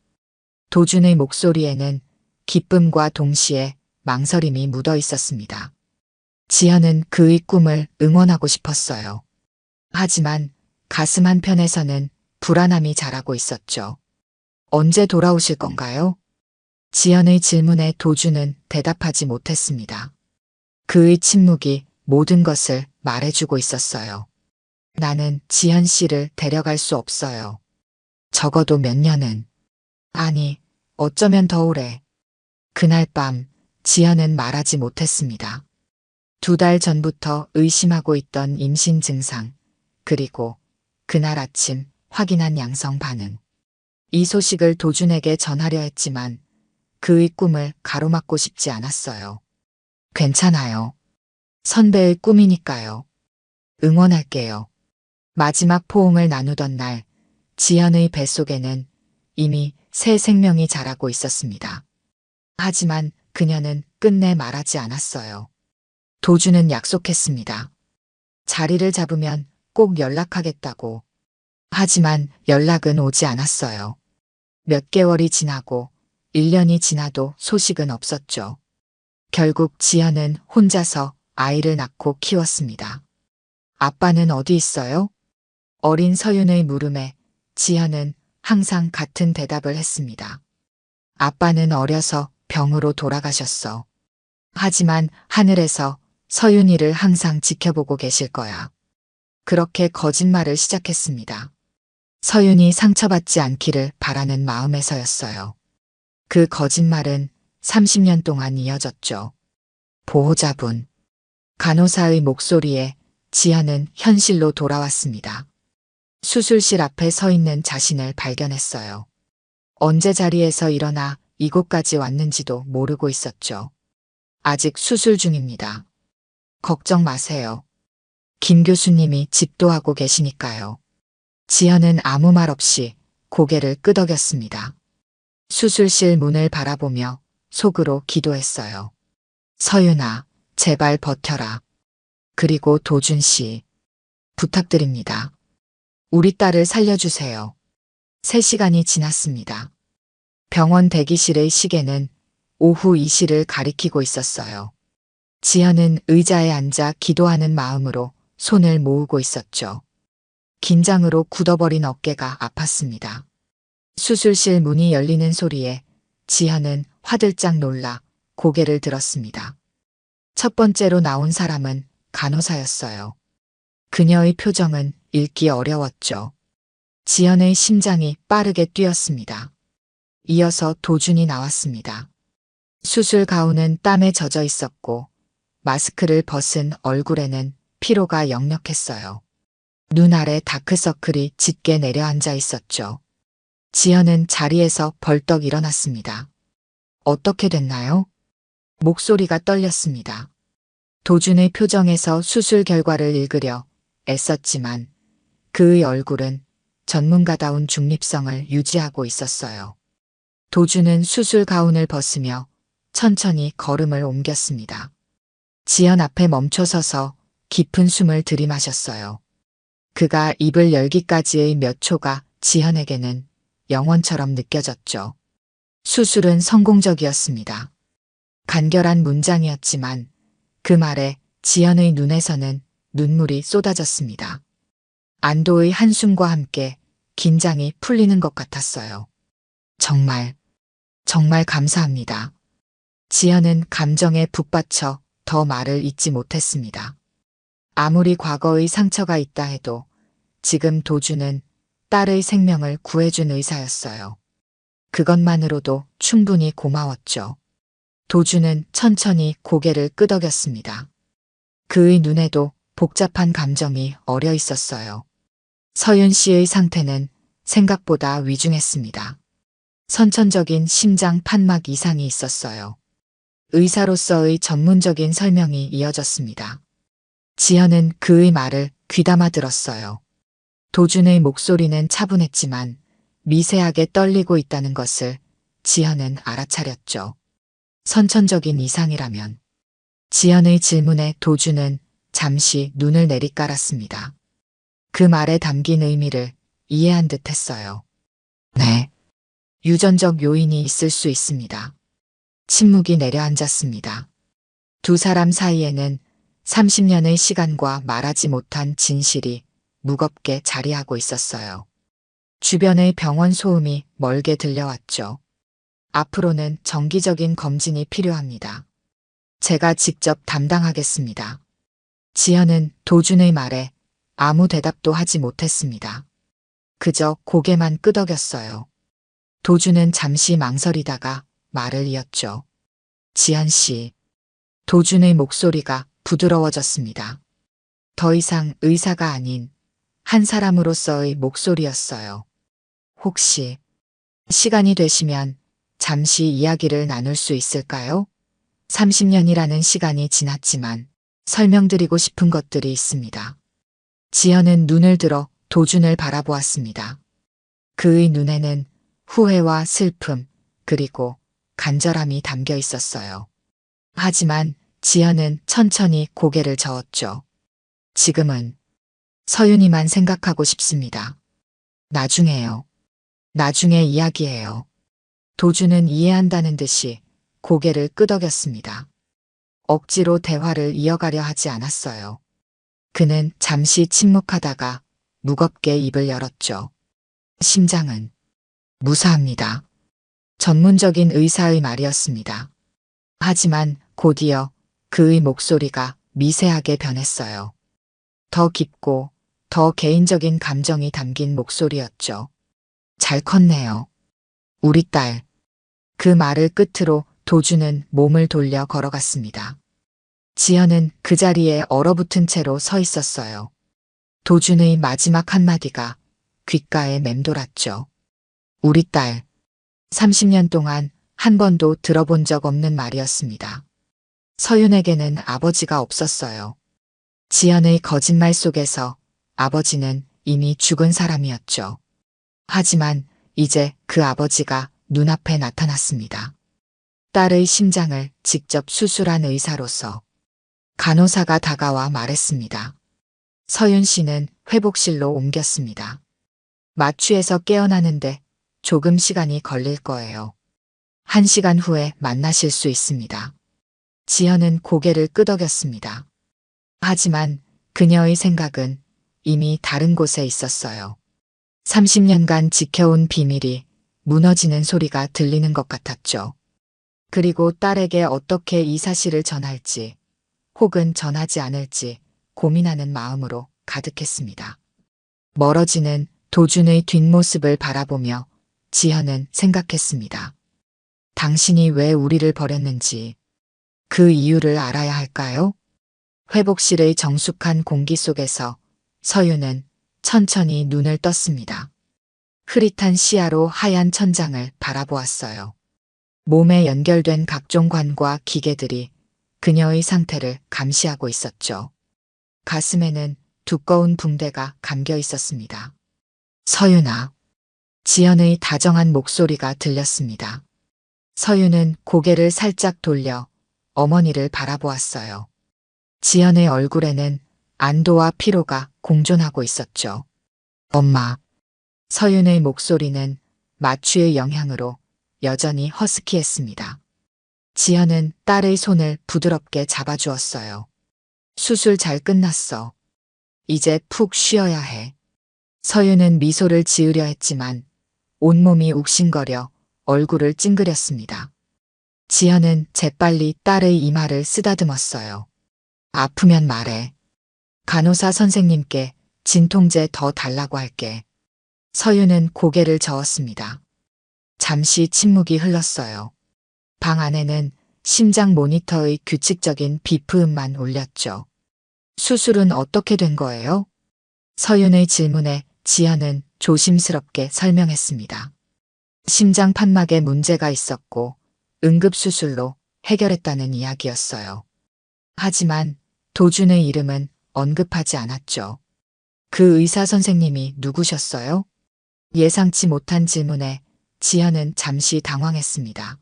도준의 목소리에는 기쁨과 동시에 망설임이 묻어 있었습니다. 지현은 그의 꿈을 응원하고 싶었어요. 하지만 가슴 한편에서는 불안함이 자라고 있었죠. 언제 돌아오실 건가요? 지현의 질문에 도준은 대답하지 못했습니다. 그의 침묵이 모든 것을 말해주고 있었어요. 나는 지현 씨를 데려갈 수 없어요. 적어도 몇 년은. 아니, 어쩌면 더 오래. 그날 밤 지현은 말하지 못했습니다. 2달 전부터 의심하고 있던 임신 증상, 그리고 그날 아침 확인한 양성 반응. 이 소식을 도준에게 전하려 했지만 그의 꿈을 가로막고 싶지 않았어요. 괜찮아요. 선배의 꿈이니까요. 응원할게요. 마지막 포옹을 나누던 날, 지현의 뱃속에는 이미 새 생명이 자라고 있었습니다. 하지만 그녀는 끝내 말하지 않았어요. 도준은 약속했습니다. 자리를 잡으면 꼭 연락하겠다고. 하지만 연락은 오지 않았어요. 몇 개월이 지나고 1년이 지나도 소식은 없었죠. 결국 지현은 혼자서 아이를 낳고 키웠습니다. 아빠는 어디 있어요? 어린 서윤의 물음에 지현은 항상 같은 대답을 했습니다. 아빠는 어려서 병으로 돌아가셨어. 하지만 하늘에서 서윤이를 항상 지켜보고 계실 거야. 그렇게 거짓말을 시작했습니다. 서윤이 상처받지 않기를 바라는 마음에서였어요. 그 거짓말은 30년 동안 이어졌죠. 보호자분. 간호사의 목소리에 지현은 현실로 돌아왔습니다. 수술실 앞에 서 있는 자신을 발견했어요. 언제 자리에서 일어나 이곳까지 왔는지도 모르고 있었죠. 아직 수술 중입니다. 걱정 마세요. 김 교수님이 집도하고 계시니까요. 지현은 아무 말 없이 고개를 끄덕였습니다. 수술실 문을 바라보며 속으로 기도했어요. 서윤아, 제발 버텨라. 그리고 도준 씨, 부탁드립니다. 우리 딸을 살려주세요. 3시간이 지났습니다. 병원 대기실의 시계는 오후 2시를 가리키고 있었어요. 지현은 의자에 앉아 기도하는 마음으로 손을 모으고 있었죠. 긴장으로 굳어버린 어깨가 아팠습니다. 수술실 문이 열리는 소리에 지현은 화들짝 놀라 고개를 들었습니다. 첫 번째로 나온 사람은 간호사였어요. 그녀의 표정은 읽기 어려웠죠. 지현의 심장이 빠르게 뛰었습니다. 이어서 도준이 나왔습니다. 수술 가운은 땀에 젖어 있었고 마스크를 벗은 얼굴에는 피로가 역력했어요. 눈 아래 다크서클이 짙게 내려앉아 있었죠. 지현은 자리에서 벌떡 일어났습니다. 어떻게 됐나요? 목소리가 떨렸습니다. 도준의 표정에서 수술 결과를 읽으려 애썼지만 그의 얼굴은 전문가다운 중립성을 유지하고 있었어요. 도준은 수술 가운을 벗으며 천천히 걸음을 옮겼습니다. 지현 앞에 멈춰서서 깊은 숨을 들이마셨어요. 그가 입을 열기까지의 몇 초가 지현에게는 영원처럼 느껴졌죠. 수술은 성공적이었습니다. 간결한 문장이었지만 그 말에 지현의 눈에서는 눈물이 쏟아졌습니다. 안도의 한숨과 함께 긴장이 풀리는 것 같았어요. 정말 감사합니다. 지현은 감정에 북받쳐 더 말을 잇지 못했습니다. 아무리 과거의 상처가 있다 해도 지금 도준은 딸의 생명을 구해준 의사였어요. 그것만으로도 충분히 고마웠죠. 도주는 천천히 고개를 끄덕였습니다. 그의 눈에도 복잡한 감정이 어려 있었어요. 서윤 씨의 상태는 생각보다 위중했습니다. 선천적인 심장 판막 이상이 있었어요. 의사로서의 전문적인 설명이 이어졌습니다. 지현은 그의 말을 귀담아 들었어요. 도준의 목소리는 차분했지만 미세하게 떨리고 있다는 것을 지현은 알아차렸죠. 선천적인 이상이라면. 지현의 질문에 도준은 잠시 눈을 내리깔았습니다. 그 말에 담긴 의미를 이해한 듯 했어요. 네. 유전적 요인이 있을 수 있습니다. 침묵이 내려앉았습니다. 두 사람 사이에는 30년의 시간과 말하지 못한 진실이 무겁게 자리하고 있었어요. 주변의 병원 소음이 멀게 들려왔죠. 앞으로는 정기적인 검진이 필요합니다. 제가 직접 담당하겠습니다. 지현은 도준의 말에 아무 대답도 하지 못했습니다. 그저 고개만 끄덕였어요. 도준은 잠시 망설이다가 말을 이었죠. 지현 씨. 도준의 목소리가 부드러워졌습니다. 더 이상 의사가 아닌 한 사람으로서의 목소리였어요. 혹시 시간이 되시면 잠시 이야기를 나눌 수 있을까요? 30년이라는 시간이 지났지만 설명드리고 싶은 것들이 있습니다. 지현은 눈을 들어 도준을 바라보았습니다. 그의 눈에는 후회와 슬픔 그리고 간절함이 담겨 있었어요. 하지만 지현은 천천히 고개를 저었죠. 지금은 서윤이만 생각하고 싶습니다. 나중에요. 나중에 이야기해요. 도준은 이해한다는 듯이 고개를 끄덕였습니다. 억지로 대화를 이어가려 하지 않았어요. 그는 잠시 침묵하다가 무겁게 입을 열었죠. 심장은 무사합니다. 전문적인 의사의 말이었습니다. 하지만 곧이어 그의 목소리가 미세하게 변했어요. 더 깊고 더 개인적인 감정이 담긴 목소리였죠. 잘 컸네요. 우리 딸. 그 말을 끝으로 도준은 몸을 돌려 걸어갔습니다. 지현은 그 자리에 얼어붙은 채로 서 있었어요. 도준의 마지막 한마디가 귓가에 맴돌았죠. 우리 딸. 30년 동안 한 번도 들어본 적 없는 말이었습니다. 서윤에게는 아버지가 없었어요. 지현의 거짓말 속에서 아버지는 이미 죽은 사람이었죠. 하지만 이제 그 아버지가 눈앞에 나타났습니다. 딸의 심장을 직접 수술한 의사로서 간호사가 다가와 말했습니다. 서윤 씨는 회복실로 옮겼습니다. 마취에서 깨어나는데 조금 시간이 걸릴 거예요. 1시간 후에 만나실 수 있습니다. 지현은 고개를 끄덕였습니다. 하지만 그녀의 생각은 이미 다른 곳에 있었어요. 30년간 지켜온 비밀이 무너지는 소리가 들리는 것 같았죠. 그리고 딸에게 어떻게 이 사실을 전할지 혹은 전하지 않을지 고민하는 마음으로 가득했습니다. 멀어지는 도준의 뒷모습을 바라보며 지현은 생각했습니다. 당신이 왜 우리를 버렸는지 그 이유를 알아야 할까요? 회복실의 정숙한 공기 속에서 서윤은 천천히 눈을 떴습니다. 흐릿한 시야로 하얀 천장을 바라보았어요. 몸에 연결된 각종 관과 기계들이 그녀의 상태를 감시하고 있었죠. 가슴에는 두꺼운 붕대가 감겨 있었습니다. 서윤아. 지연의 다정한 목소리가 들렸습니다. 서윤은 고개를 살짝 돌려 어머니를 바라보았어요. 지연의 얼굴에는 안도와 피로가 공존하고 있었죠. 엄마. 서윤의 목소리는 마취의 영향으로 여전히 허스키했습니다. 지연은 딸의 손을 부드럽게 잡아주었어요. 수술 잘 끝났어. 이제 푹 쉬어야 해. 서윤은 미소를 지으려 했지만 온몸이 욱신거려 얼굴을 찡그렸습니다. 지연은 재빨리 딸의 이마를 쓰다듬었어요. 아프면 말해. 간호사 선생님께 진통제 더 달라고 할게. 서윤은 고개를 저었습니다. 잠시 침묵이 흘렀어요. 방 안에는 심장 모니터의 규칙적인 비프음만 울렸죠. 수술은 어떻게 된 거예요? 서윤의 질문에 지연은 조심스럽게 설명했습니다. 심장 판막에 문제가 있었고 응급수술로 해결했다는 이야기였어요. 하지만 도준의 이름은 언급하지 않았죠. 그 의사 선생님이 누구셨어요? 예상치 못한 질문에 지연은 잠시 당황했습니다.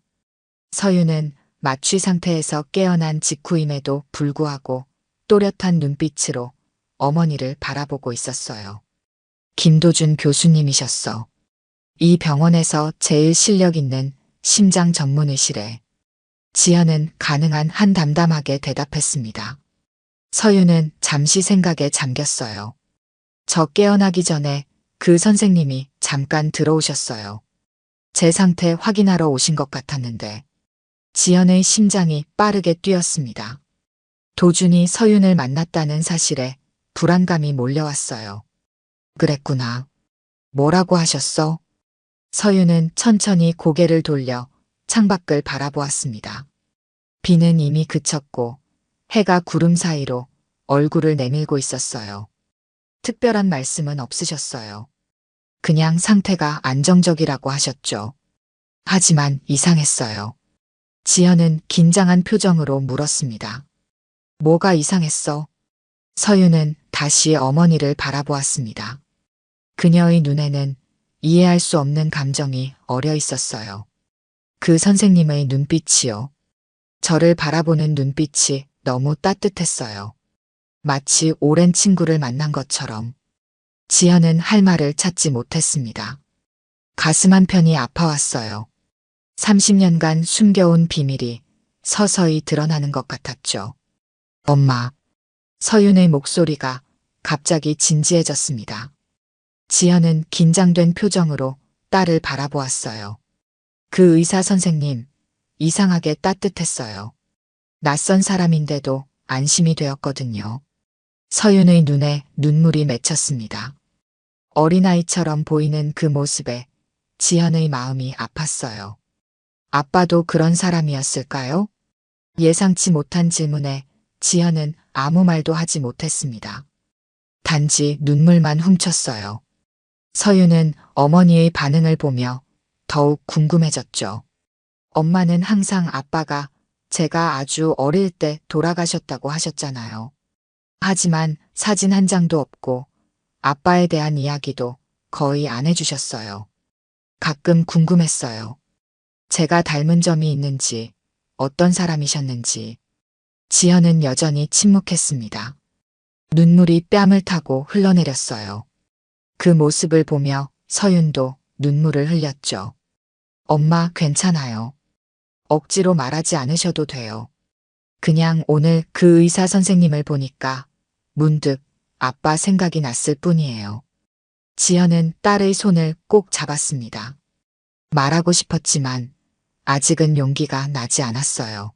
서윤은 마취 상태에서 깨어난 직후임에도 불구하고 또렷한 눈빛으로 어머니를 바라보고 있었어요. 김도준 교수님이셨어. 이 병원에서 제일 실력 있는 심장 전문의시래. 지연은 가능한 한 담담하게 대답했습니다. 서윤은 잠시 생각에 잠겼어요. 저 깨어나기 전에 그 선생님이 잠깐 들어오셨어요. 제 상태 확인하러 오신 것 같았는데 지연의 심장이 빠르게 뛰었습니다. 도준이 서윤을 만났다는 사실에 불안감이 몰려왔어요. 그랬구나. 뭐라고 하셨어? 서윤은 천천히 고개를 돌려 창밖을 바라보았습니다. 비는 이미 그쳤고 해가 구름 사이로 얼굴을 내밀고 있었어요. 특별한 말씀은 없으셨어요. 그냥 상태가 안정적이라고 하셨죠. 하지만 이상했어요. 지연은 긴장한 표정으로 물었습니다. 뭐가 이상했어? 서윤은 다시 어머니를 바라보았습니다. 그녀의 눈에는 이해할 수 없는 감정이 어려 있었어요. 그 선생님의 눈빛이요. 저를 바라보는 눈빛이 너무 따뜻했어요. 마치 오랜 친구를 만난 것처럼. 지연은 할 말을 찾지 못했습니다. 가슴 한편이 아파왔어요. 30년간 숨겨온 비밀이 서서히 드러나는 것 같았죠. 엄마. 서윤의 목소리가 갑자기 진지해졌습니다. 지연은 긴장된 표정으로 딸을 바라보았어요. 그 의사 선생님, 이상하게 따뜻했어요. 낯선 사람인데도 안심이 되었거든요. 서윤의 눈에 눈물이 맺혔습니다. 어린아이처럼 보이는 그 모습에 지연의 마음이 아팠어요. 아빠도 그런 사람이었을까요? 예상치 못한 질문에 지연은 아무 말도 하지 못했습니다. 단지 눈물만 훔쳤어요. 서윤은 어머니의 반응을 보며 더욱 궁금해졌죠. 엄마는 항상 아빠가 제가 아주 어릴 때 돌아가셨다고 하셨잖아요. 하지만 사진 한 장도 없고 아빠에 대한 이야기도 거의 안 해주셨어요. 가끔 궁금했어요. 제가 닮은 점이 있는지, 어떤 사람이셨는지. 지연은 여전히 침묵했습니다. 눈물이 뺨을 타고 흘러내렸어요. 그 모습을 보며 서윤도 눈물을 흘렸죠. 엄마 괜찮아요. 억지로 말하지 않으셔도 돼요. 그냥 오늘 그 의사 선생님을 보니까 문득 아빠 생각이 났을 뿐이에요. 지연은 딸의 손을 꼭 잡았습니다. 말하고 싶었지만 아직은 용기가 나지 않았어요.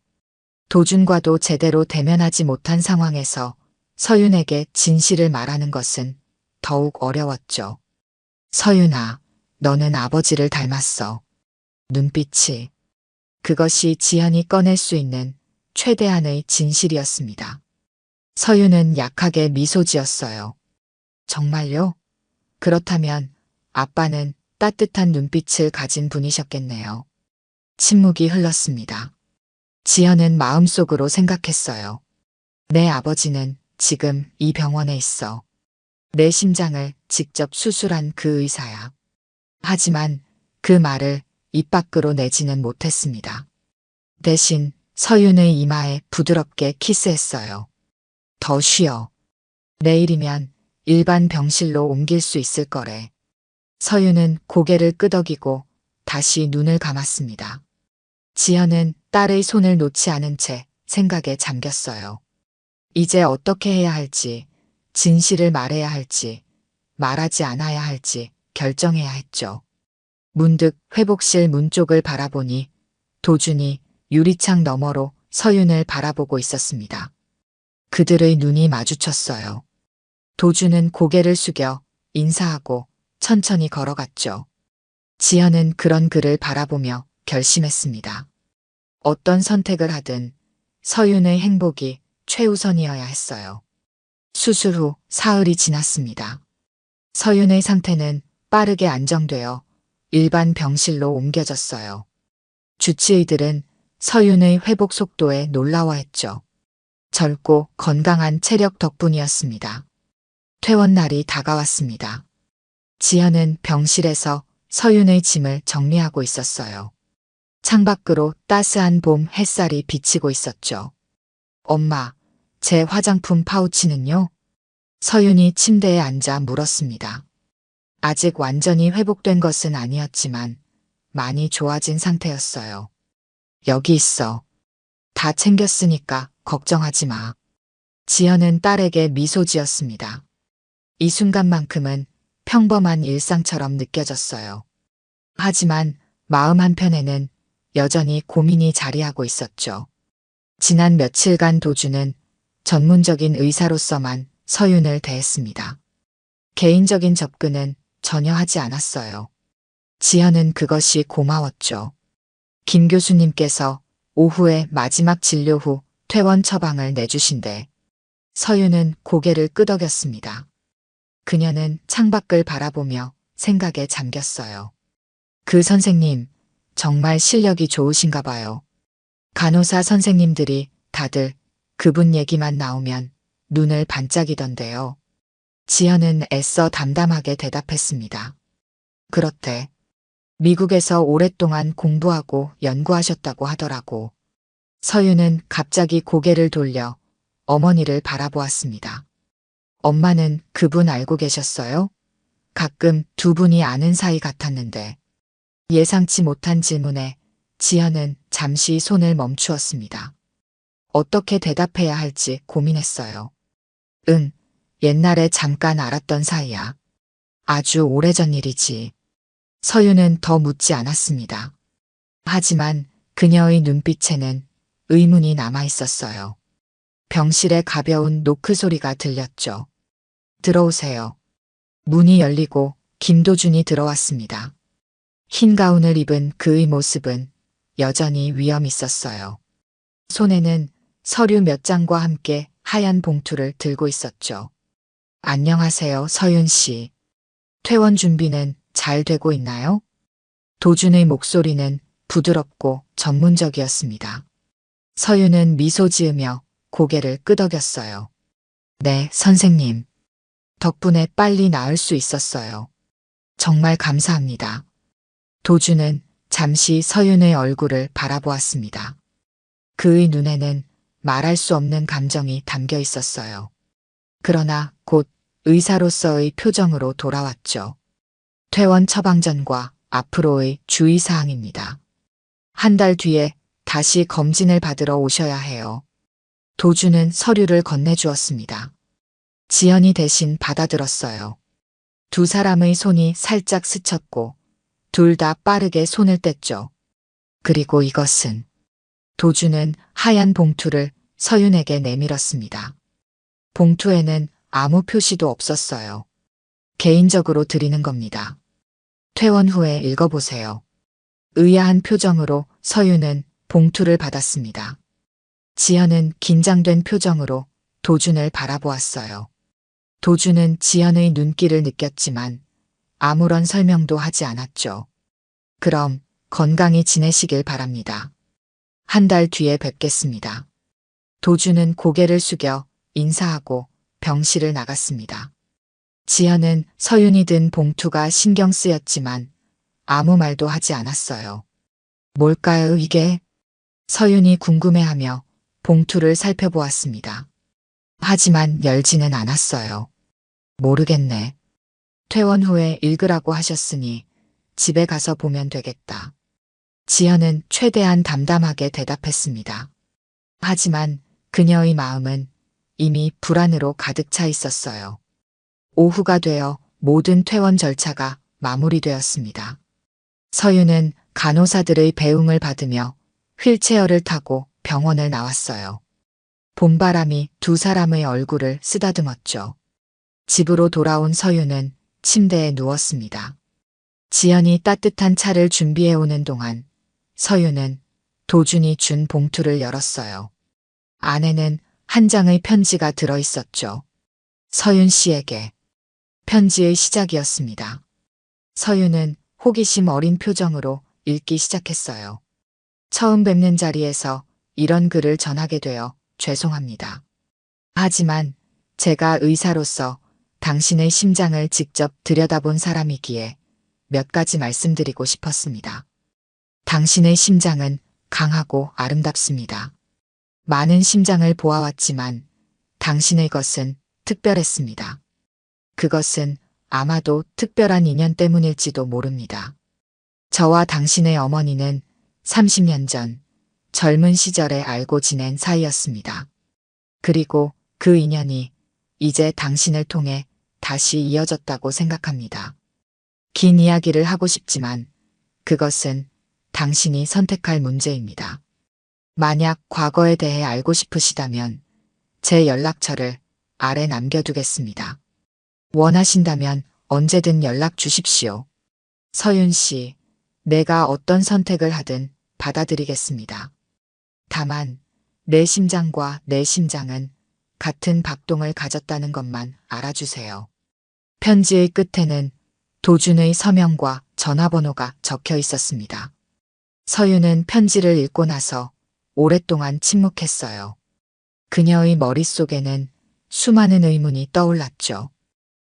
도준과도 제대로 대면하지 못한 상황에서 서윤에게 진실을 말하는 것은 더욱 어려웠죠. 서윤아, 너는 아버지를 닮았어. 눈빛이. 그것이 지연이 꺼낼 수 있는 최대한의 진실이었습니다. 서윤은 약하게 미소 지었어요. 정말요? 그렇다면 아빠는 따뜻한 눈빛을 가진 분이셨겠네요. 침묵이 흘렀습니다. 지연은 마음속으로 생각했어요. 내 아버지는 지금 이 병원에 있어. 내 심장을 직접 수술한 그 의사야. 하지만 그 말을 입 밖으로 내지는 못했습니다. 대신 서윤의 이마에 부드럽게 키스했어요. 더 쉬어. 내일이면 일반 병실로 옮길 수 있을 거래. 서윤은 고개를 끄덕이고 다시 눈을 감았습니다. 지연은 딸의 손을 놓지 않은 채 생각에 잠겼어요. 이제 어떻게 해야 할지, 진실을 말해야 할지, 말하지 않아야 할지 결정해야 했죠. 문득 회복실 문 쪽을 바라보니 도준이 유리창 너머로 서윤을 바라보고 있었습니다. 그들의 눈이 마주쳤어요. 도준은 고개를 숙여 인사하고 천천히 걸어갔죠. 지연은 그런 그를 바라보며 결심했습니다. 어떤 선택을 하든 서윤의 행복이 최우선이어야 했어요. 수술 후 사흘이 지났습니다. 서윤의 상태는 빠르게 안정되어 일반 병실로 옮겨졌어요. 주치의들은 서윤의 회복 속도에 놀라워했죠. 젊고 건강한 체력 덕분이었습니다. 퇴원 날이 다가왔습니다. 지연은 병실에서 서윤의 짐을 정리하고 있었어요. 창밖으로 따스한 봄 햇살이 비치고 있었죠. 엄마, 제 화장품 파우치는요? 서윤이 침대에 앉아 물었습니다. 아직 완전히 회복된 것은 아니었지만 많이 좋아진 상태였어요. 여기 있어. 다 챙겼으니까 걱정하지 마. 지연은 딸에게 미소 지었습니다. 이 순간만큼은 평범한 일상처럼 느껴졌어요. 하지만 마음 한편에는 여전히 고민이 자리하고 있었죠. 지난 며칠간 도주는 전문적인 의사로서만 서윤을 대했습니다. 개인적인 접근은 전혀 하지 않았어요. 지연은 그것이 고마웠죠. 김 교수님께서 오후에 마지막 진료 후 퇴원 처방을 내주신대. 서윤은 고개를 끄덕였습니다. 그녀는 창밖을 바라보며 생각에 잠겼어요. 그 선생님, 정말 실력이 좋으신가 봐요. 간호사 선생님들이 다들 그분 얘기만 나오면 눈을 반짝이던데요. 지연은 애써 담담하게 대답했습니다. 그렇대. 미국에서 오랫동안 공부하고 연구하셨다고 하더라고. 서윤은 갑자기 고개를 돌려 어머니를 바라보았습니다. 엄마는 그분 알고 계셨어요? 가끔 두 분이 아는 사이 같았는데. 예상치 못한 질문에 지연은 잠시 손을 멈추었습니다. 어떻게 대답해야 할지 고민했어요. 응, 옛날에 잠깐 알았던 사이야. 아주 오래전 일이지. 서윤은 더 묻지 않았습니다. 하지만 그녀의 눈빛에는 의문이 남아 있었어요. 병실에 가벼운 노크 소리가 들렸죠. 들어오세요. 문이 열리고 김도준이 들어왔습니다. 흰 가운을 입은 그의 모습은 여전히 위험 있었어요. 손에는 서류 몇 장과 함께 하얀 봉투를 들고 있었죠. 안녕하세요, 서윤 씨. 퇴원 준비는 잘 되고 있나요? 도준의 목소리는 부드럽고 전문적이었습니다. 서윤은 미소 지으며 고개를 끄덕였어요. 네, 선생님. 덕분에 빨리 나을 수 있었어요. 정말 감사합니다. 도준은 잠시 서윤의 얼굴을 바라보았습니다. 그의 눈에는 말할 수 없는 감정이 담겨 있었어요. 그러나 곧 의사로서의 표정으로 돌아왔죠. 퇴원 처방전과 앞으로의 주의사항입니다. 한 달 뒤에 다시 검진을 받으러 오셔야 해요. 도준은 서류를 건네주었습니다. 지연이 대신 받아들었어요. 두 사람의 손이 살짝 스쳤고 둘 다 빠르게 손을 뗐죠. 그리고 이것은 도준은 하얀 봉투를 서윤에게 내밀었습니다. 봉투에는 아무 표시도 없었어요. 개인적으로 드리는 겁니다. 퇴원 후에 읽어보세요. 의아한 표정으로 서윤은 봉투를 받았습니다. 지연은 긴장된 표정으로 도준을 바라보았어요. 도준은 지연의 눈길을 느꼈지만 아무런 설명도 하지 않았죠. 그럼 건강히 지내시길 바랍니다. 한 달 뒤에 뵙겠습니다. 도준은 고개를 숙여 인사하고 병실을 나갔습니다. 지연은 서윤이 든 봉투가 신경 쓰였지만 아무 말도 하지 않았어요. 뭘까요, 이게? 서윤이 궁금해하며 봉투를 살펴보았습니다. 하지만 열지는 않았어요. 모르겠네. 퇴원 후에 읽으라고 하셨으니 집에 가서 보면 되겠다. 지연은 최대한 담담하게 대답했습니다. 하지만 그녀의 마음은 이미 불안으로 가득 차 있었어요. 오후가 되어 모든 퇴원 절차가 마무리되었습니다. 서윤은 간호사들의 배웅을 받으며 휠체어를 타고 병원을 나왔어요. 봄바람이 두 사람의 얼굴을 쓰다듬었죠. 집으로 돌아온 서윤은 침대에 누웠습니다. 지연이 따뜻한 차를 준비해 오는 동안 서윤은 도준이 준 봉투를 열었어요. 안에는 한 장의 편지가 들어 있었죠. 서윤 씨에게. 편지의 시작이었습니다. 서윤은 호기심 어린 표정으로 읽기 시작했어요. 처음 뵙는 자리에서 이런 글을 전하게 되어 죄송합니다. 하지만 제가 의사로서 당신의 심장을 직접 들여다본 사람이기에 몇 가지 말씀드리고 싶었습니다. 당신의 심장은 강하고 아름답습니다. 많은 심장을 보아왔지만 당신의 것은 특별했습니다. 그것은 아마도 특별한 인연 때문일지도 모릅니다. 저와 당신의 어머니는 30년 전 젊은 시절에 알고 지낸 사이였습니다. 그리고 그 인연이 이제 당신을 통해 다시 이어졌다고 생각합니다. 긴 이야기를 하고 싶지만 그것은 당신이 선택할 문제입니다. 만약 과거에 대해 알고 싶으시다면 제 연락처를 아래 남겨두겠습니다. 원하신다면 언제든 연락 주십시오. 서윤 씨, 내가 어떤 선택을 하든 받아들이겠습니다. 다만 내 심장과 내 심장은 같은 박동을 가졌다는 것만 알아주세요. 편지의 끝에는 도준의 서명과 전화번호가 적혀 있었습니다. 서윤은 편지를 읽고 나서 오랫동안 침묵했어요. 그녀의 머릿속에는 수많은 의문이 떠올랐죠.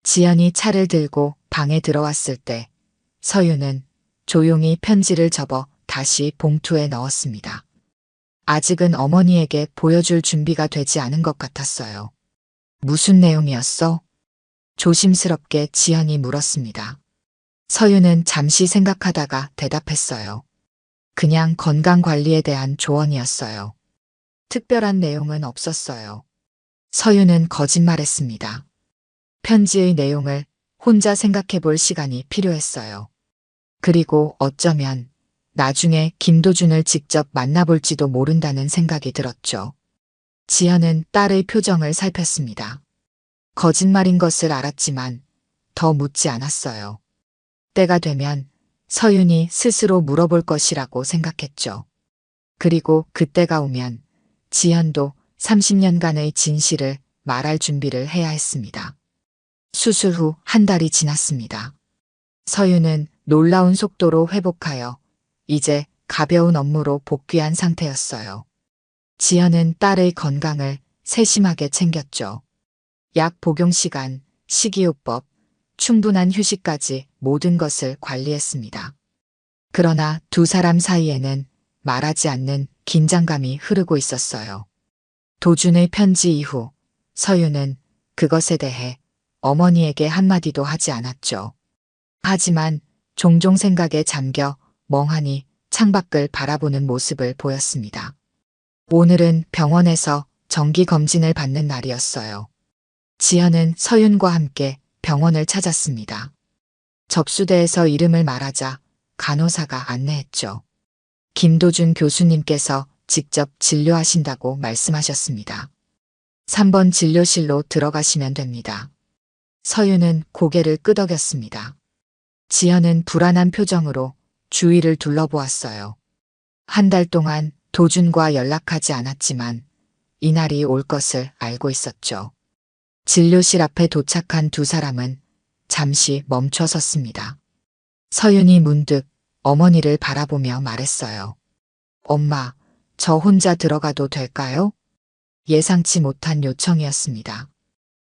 지연이 차를 들고 방에 들어왔을 때 서윤은 조용히 편지를 접어 다시 봉투에 넣었습니다. 아직은 어머니에게 보여줄 준비가 되지 않은 것 같았어요. 무슨 내용이었어? 조심스럽게 지연이 물었습니다. 서윤은 잠시 생각하다가 대답했어요. 그냥 건강관리에 대한 조언이었어요. 특별한 내용은 없었어요. 서윤은 거짓말했습니다. 편지의 내용을 혼자 생각해 볼 시간이 필요했어요. 그리고 어쩌면 나중에 김도준을 직접 만나볼지도 모른다는 생각이 들었죠. 지연은 딸의 표정을 살폈습니다. 거짓말인 것을 알았지만 더 묻지 않았어요. 때가 되면 서윤이 스스로 물어볼 것이라고 생각했죠. 그리고 그때가 오면 지연도 30년간의 진실을 말할 준비를 해야 했습니다. 수술 후 한 달이 지났습니다. 서윤은 놀라운 속도로 회복하여 이제 가벼운 업무로 복귀한 상태였어요. 지연은 딸의 건강을 세심하게 챙겼죠. 약 복용 시간, 식이요법, 충분한 휴식까지 모든 것을 관리했습니다. 그러나 두 사람 사이에는 말하지 않는 긴장감이 흐르고 있었어요. 도준의 편지 이후 서윤은 그것에 대해 어머니에게 한마디도 하지 않았죠. 하지만 종종 생각에 잠겨 멍하니 창밖을 바라보는 모습을 보였습니다. 오늘은 병원에서 정기검진을 받는 날이었어요. 지연은 서윤과 함께 병원을 찾았습니다. 접수대에서 이름을 말하자 간호사가 안내했죠. 김도준 교수님께서 직접 진료하신다고 말씀하셨습니다. 3번 진료실로 들어가시면 됩니다. 서윤은 고개를 끄덕였습니다. 지연은 불안한 표정으로 주위를 둘러보았어요. 한 달 동안 도준과 연락하지 않았지만 이날이 올 것을 알고 있었죠. 진료실 앞에 도착한 두 사람은 잠시 멈춰 섰습니다. 서윤이 문득 어머니를 바라보며 말했어요. 엄마, 저 혼자 들어가도 될까요? 예상치 못한 요청이었습니다.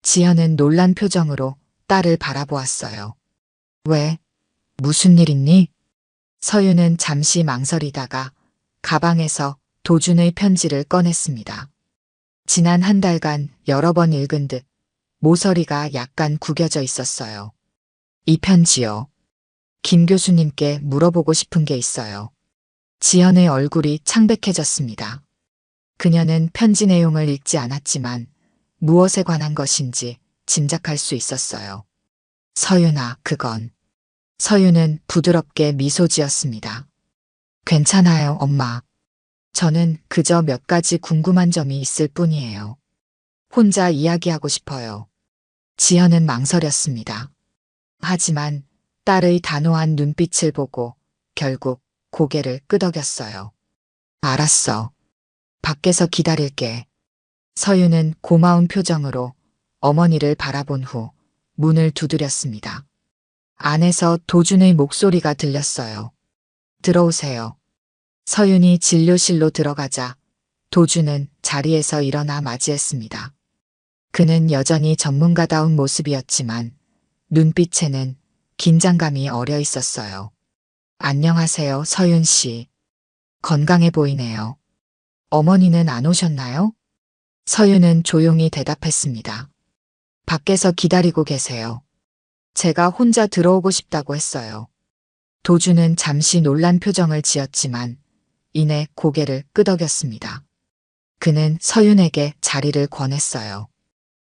지연은 놀란 표정으로 딸을 바라보았어요. 왜? 무슨 일 있니? 서윤은 잠시 망설이다가 가방에서 도준의 편지를 꺼냈습니다. 지난 한 달간 여러 번 읽은 듯 모서리가 약간 구겨져 있었어요. 이 편지요. 김 교수님께 물어보고 싶은 게 있어요. 지연의 얼굴이 창백해졌습니다. 그녀는 편지 내용을 읽지 않았지만 무엇에 관한 것인지 짐작할 수 있었어요. 서윤아, 그건. 서윤은 부드럽게 미소 지었습니다. 괜찮아요, 엄마. 저는 그저 몇 가지 궁금한 점이 있을 뿐이에요. 혼자 이야기하고 싶어요. 지연은 망설였습니다. 하지만 딸의 단호한 눈빛을 보고 결국 고개를 끄덕였어요. 알았어. 밖에서 기다릴게. 서윤은 고마운 표정으로 어머니를 바라본 후 문을 두드렸습니다. 안에서 도준의 목소리가 들렸어요. 들어오세요. 서윤이 진료실로 들어가자 도준은 자리에서 일어나 맞이했습니다. 그는 여전히 전문가다운 모습이었지만 눈빛에는 긴장감이 어려 있었어요. 안녕하세요, 서윤 씨. 건강해 보이네요. 어머니는 안 오셨나요? 서윤은 조용히 대답했습니다. 밖에서 기다리고 계세요. 제가 혼자 들어오고 싶다고 했어요. 도준은 잠시 놀란 표정을 지었지만 이내 고개를 끄덕였습니다. 그는 서윤에게 자리를 권했어요.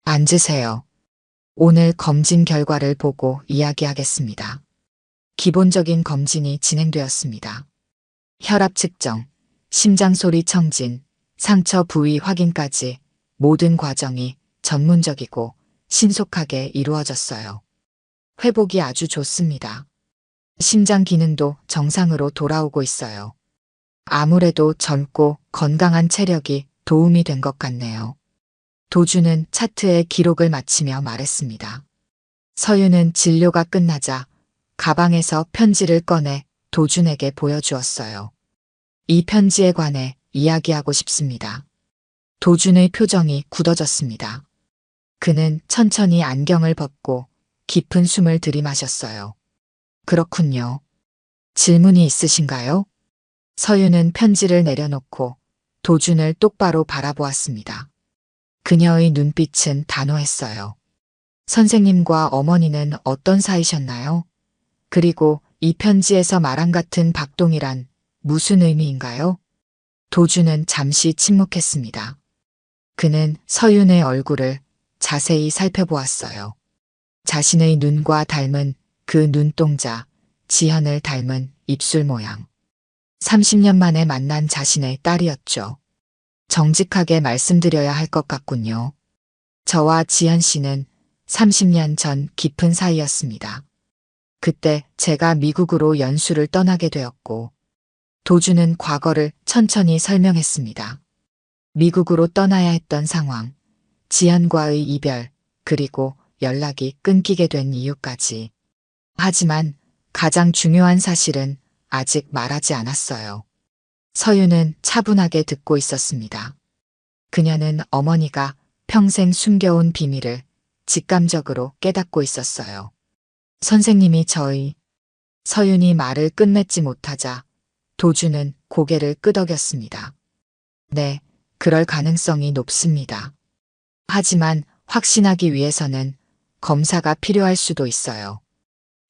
앉으세요. 오늘 검진 결과를 보고 이야기하겠습니다. 기본적인 검진이 진행되었습니다. 혈압 측정, 심장소리 청진, 상처 부위 확인까지 모든 과정이 전문적이고 신속하게 이루어졌어요. 회복이 아주 좋습니다. 심장 기능도 정상으로 돌아오고 있어요. 아무래도 젊고 건강한 체력이 도움이 된 것 같네요. 도준은 차트에 기록을 마치며 말했습니다. 서윤은 진료가 끝나자 가방에서 편지를 꺼내 도준에게 보여주었어요. 이 편지에 관해 이야기하고 싶습니다. 도준의 표정이 굳어졌습니다. 그는 천천히 안경을 벗고 깊은 숨을 들이마셨어요. 그렇군요. 질문이 있으신가요? 서윤은 편지를 내려놓고 도준을 똑바로 바라보았습니다. 그녀의 눈빛은 단호했어요. 선생님과 어머니는 어떤 사이셨나요? 그리고 이 편지에서 말한 같은 박동이란 무슨 의미인가요? 도준은 잠시 침묵했습니다. 그는 서윤의 얼굴을 자세히 살펴보았어요. 자신의 눈과 닮은 그 눈동자, 지현을 닮은 입술 모양. 30년 만에 만난 자신의 딸이었죠. 정직하게 말씀드려야 할 것 같군요. 저와 지현 씨는 30년 전 깊은 사이였습니다. 그때 제가 미국으로 연수를 떠나게 되었고, 도준은 과거를 천천히 설명했습니다. 미국으로 떠나야 했던 상황, 지현과의 이별, 그리고 연락이 끊기게 된 이유까지. 하지만 가장 중요한 사실은 아직 말하지 않았어요. 서윤은 차분하게 듣고 있었습니다. 그녀는 어머니가 평생 숨겨온 비밀을 직감적으로 깨닫고 있었어요. 선생님이 서윤이 말을 끝맺지 못하자 도준은 고개를 끄덕였습니다. 네, 그럴 가능성이 높습니다. 하지만 확신하기 위해서는 검사가 필요할 수도 있어요.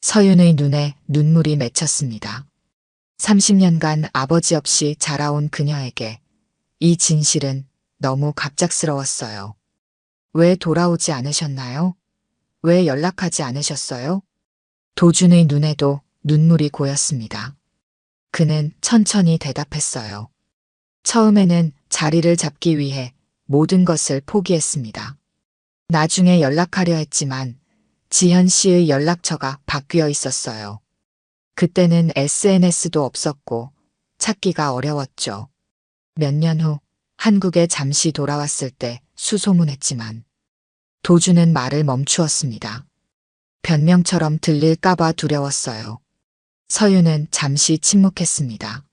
서윤의 눈에 눈물이 맺혔습니다. 30년간 아버지 없이 자라온 그녀에게 이 진실은 너무 갑작스러웠어요. 왜 돌아오지 않으셨나요? 왜 연락하지 않으셨어요? 도준의 눈에도 눈물이 고였습니다. 그는 천천히 대답했어요. 처음에는 자리를 잡기 위해 모든 것을 포기했습니다. 나중에 연락하려 했지만 지현 씨의 연락처가 바뀌어 있었어요. 그때는 SNS도 없었고 찾기가 어려웠죠. 몇 년 후 한국에 잠시 돌아왔을 때 수소문했지만 도준은 말을 멈추었습니다. 변명처럼 들릴까봐 두려웠어요. 서윤은 잠시 침묵했습니다.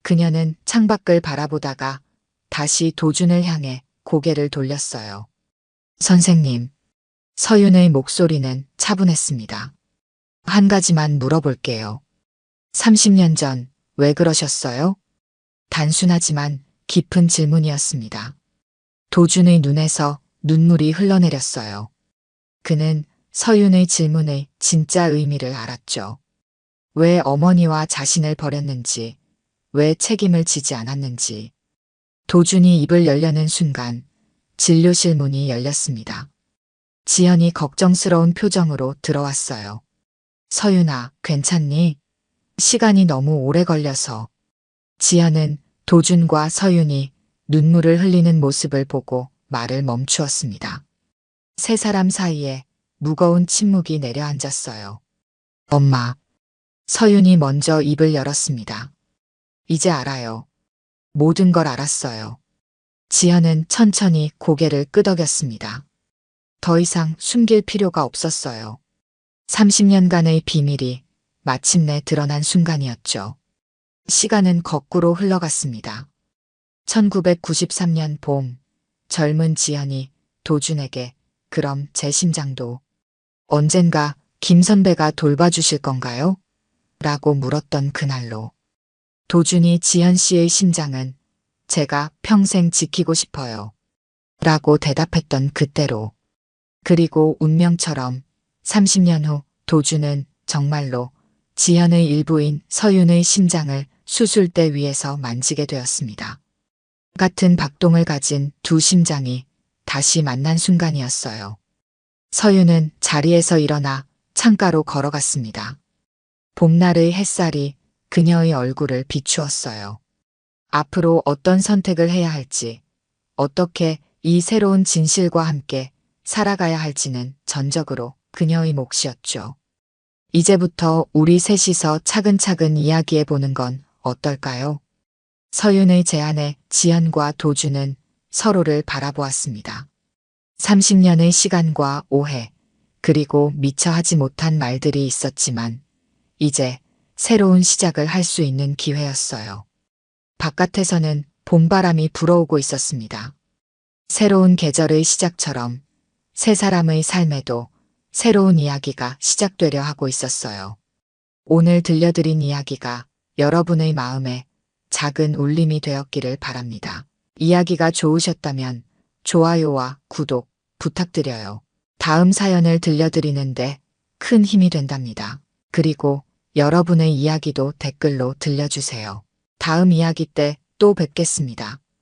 그녀는 창밖을 바라보다가 다시 도준을 향해 고개를 돌렸어요. 선생님, 서윤의 목소리는 차분했습니다. 한 가지만 물어볼게요. 30년 전 왜 그러셨어요? 단순하지만 깊은 질문이었습니다. 도준의 눈에서 눈물이 흘러내렸어요. 그는 서윤의 질문의 진짜 의미를 알았죠. 왜 어머니와 자신을 버렸는지, 왜 책임을 지지 않았는지. 도준이 입을 열려는 순간 진료실 문이 열렸습니다. 지연이 걱정스러운 표정으로 들어왔어요. 서윤아, 괜찮니? 시간이 너무 오래 걸려서. 지연은 도준과 서윤이 눈물을 흘리는 모습을 보고 말을 멈추었습니다. 세 사람 사이에 무거운 침묵이 내려앉았어요. 엄마. 서윤이 먼저 입을 열었습니다. 이제 알아요. 모든 걸 알았어요. 지연은 천천히 고개를 끄덕였습니다. 더 이상 숨길 필요가 없었어요. 30년간의 비밀이 마침내 드러난 순간이었죠. 시간은 거꾸로 흘러갔습니다. 1993년 봄, 젊은 지연이 도준에게 그럼 제 심장도 언젠가 김 선배가 돌봐주실 건가요? 라고 물었던 그날로 도준이 지연 씨의 심장은 제가 평생 지키고 싶어요. 라고 대답했던 그때로. 그리고 운명처럼 30년 후 도준은 정말로 지연의 일부인 서윤의 심장을 수술대 위에서 만지게 되었습니다. 같은 박동을 가진 두 심장이 다시 만난 순간이었어요. 서윤은 자리에서 일어나 창가로 걸어갔습니다. 봄날의 햇살이 그녀의 얼굴을 비추었어요. 앞으로 어떤 선택을 해야 할지, 어떻게 이 새로운 진실과 함께 살아가야 할지는 전적으로 그녀의 몫이었죠. 이제부터 우리 셋이서 차근차근 이야기해 보는 건 어떨까요? 서윤의 제안에 지연과 도준은 서로를 바라보았습니다. 30년의 시간과 오해, 그리고 미처 하지 못한 말들이 있었지만 이제 새로운 시작을 할 수 있는 기회였어요. 바깥에서는 봄바람이 불어오고 있었습니다. 새로운 계절의 시작처럼 세 사람의 삶에도 새로운 이야기가 시작되려 하고 있었어요. 오늘 들려드린 이야기가 여러분의 마음에 작은 울림이 되었기를 바랍니다. 이야기가 좋으셨다면 좋아요와 구독 부탁드려요. 다음 사연을 들려드리는데 큰 힘이 된답니다. 그리고 여러분의 이야기도 댓글로 들려주세요. 다음 이야기 때 또 뵙겠습니다.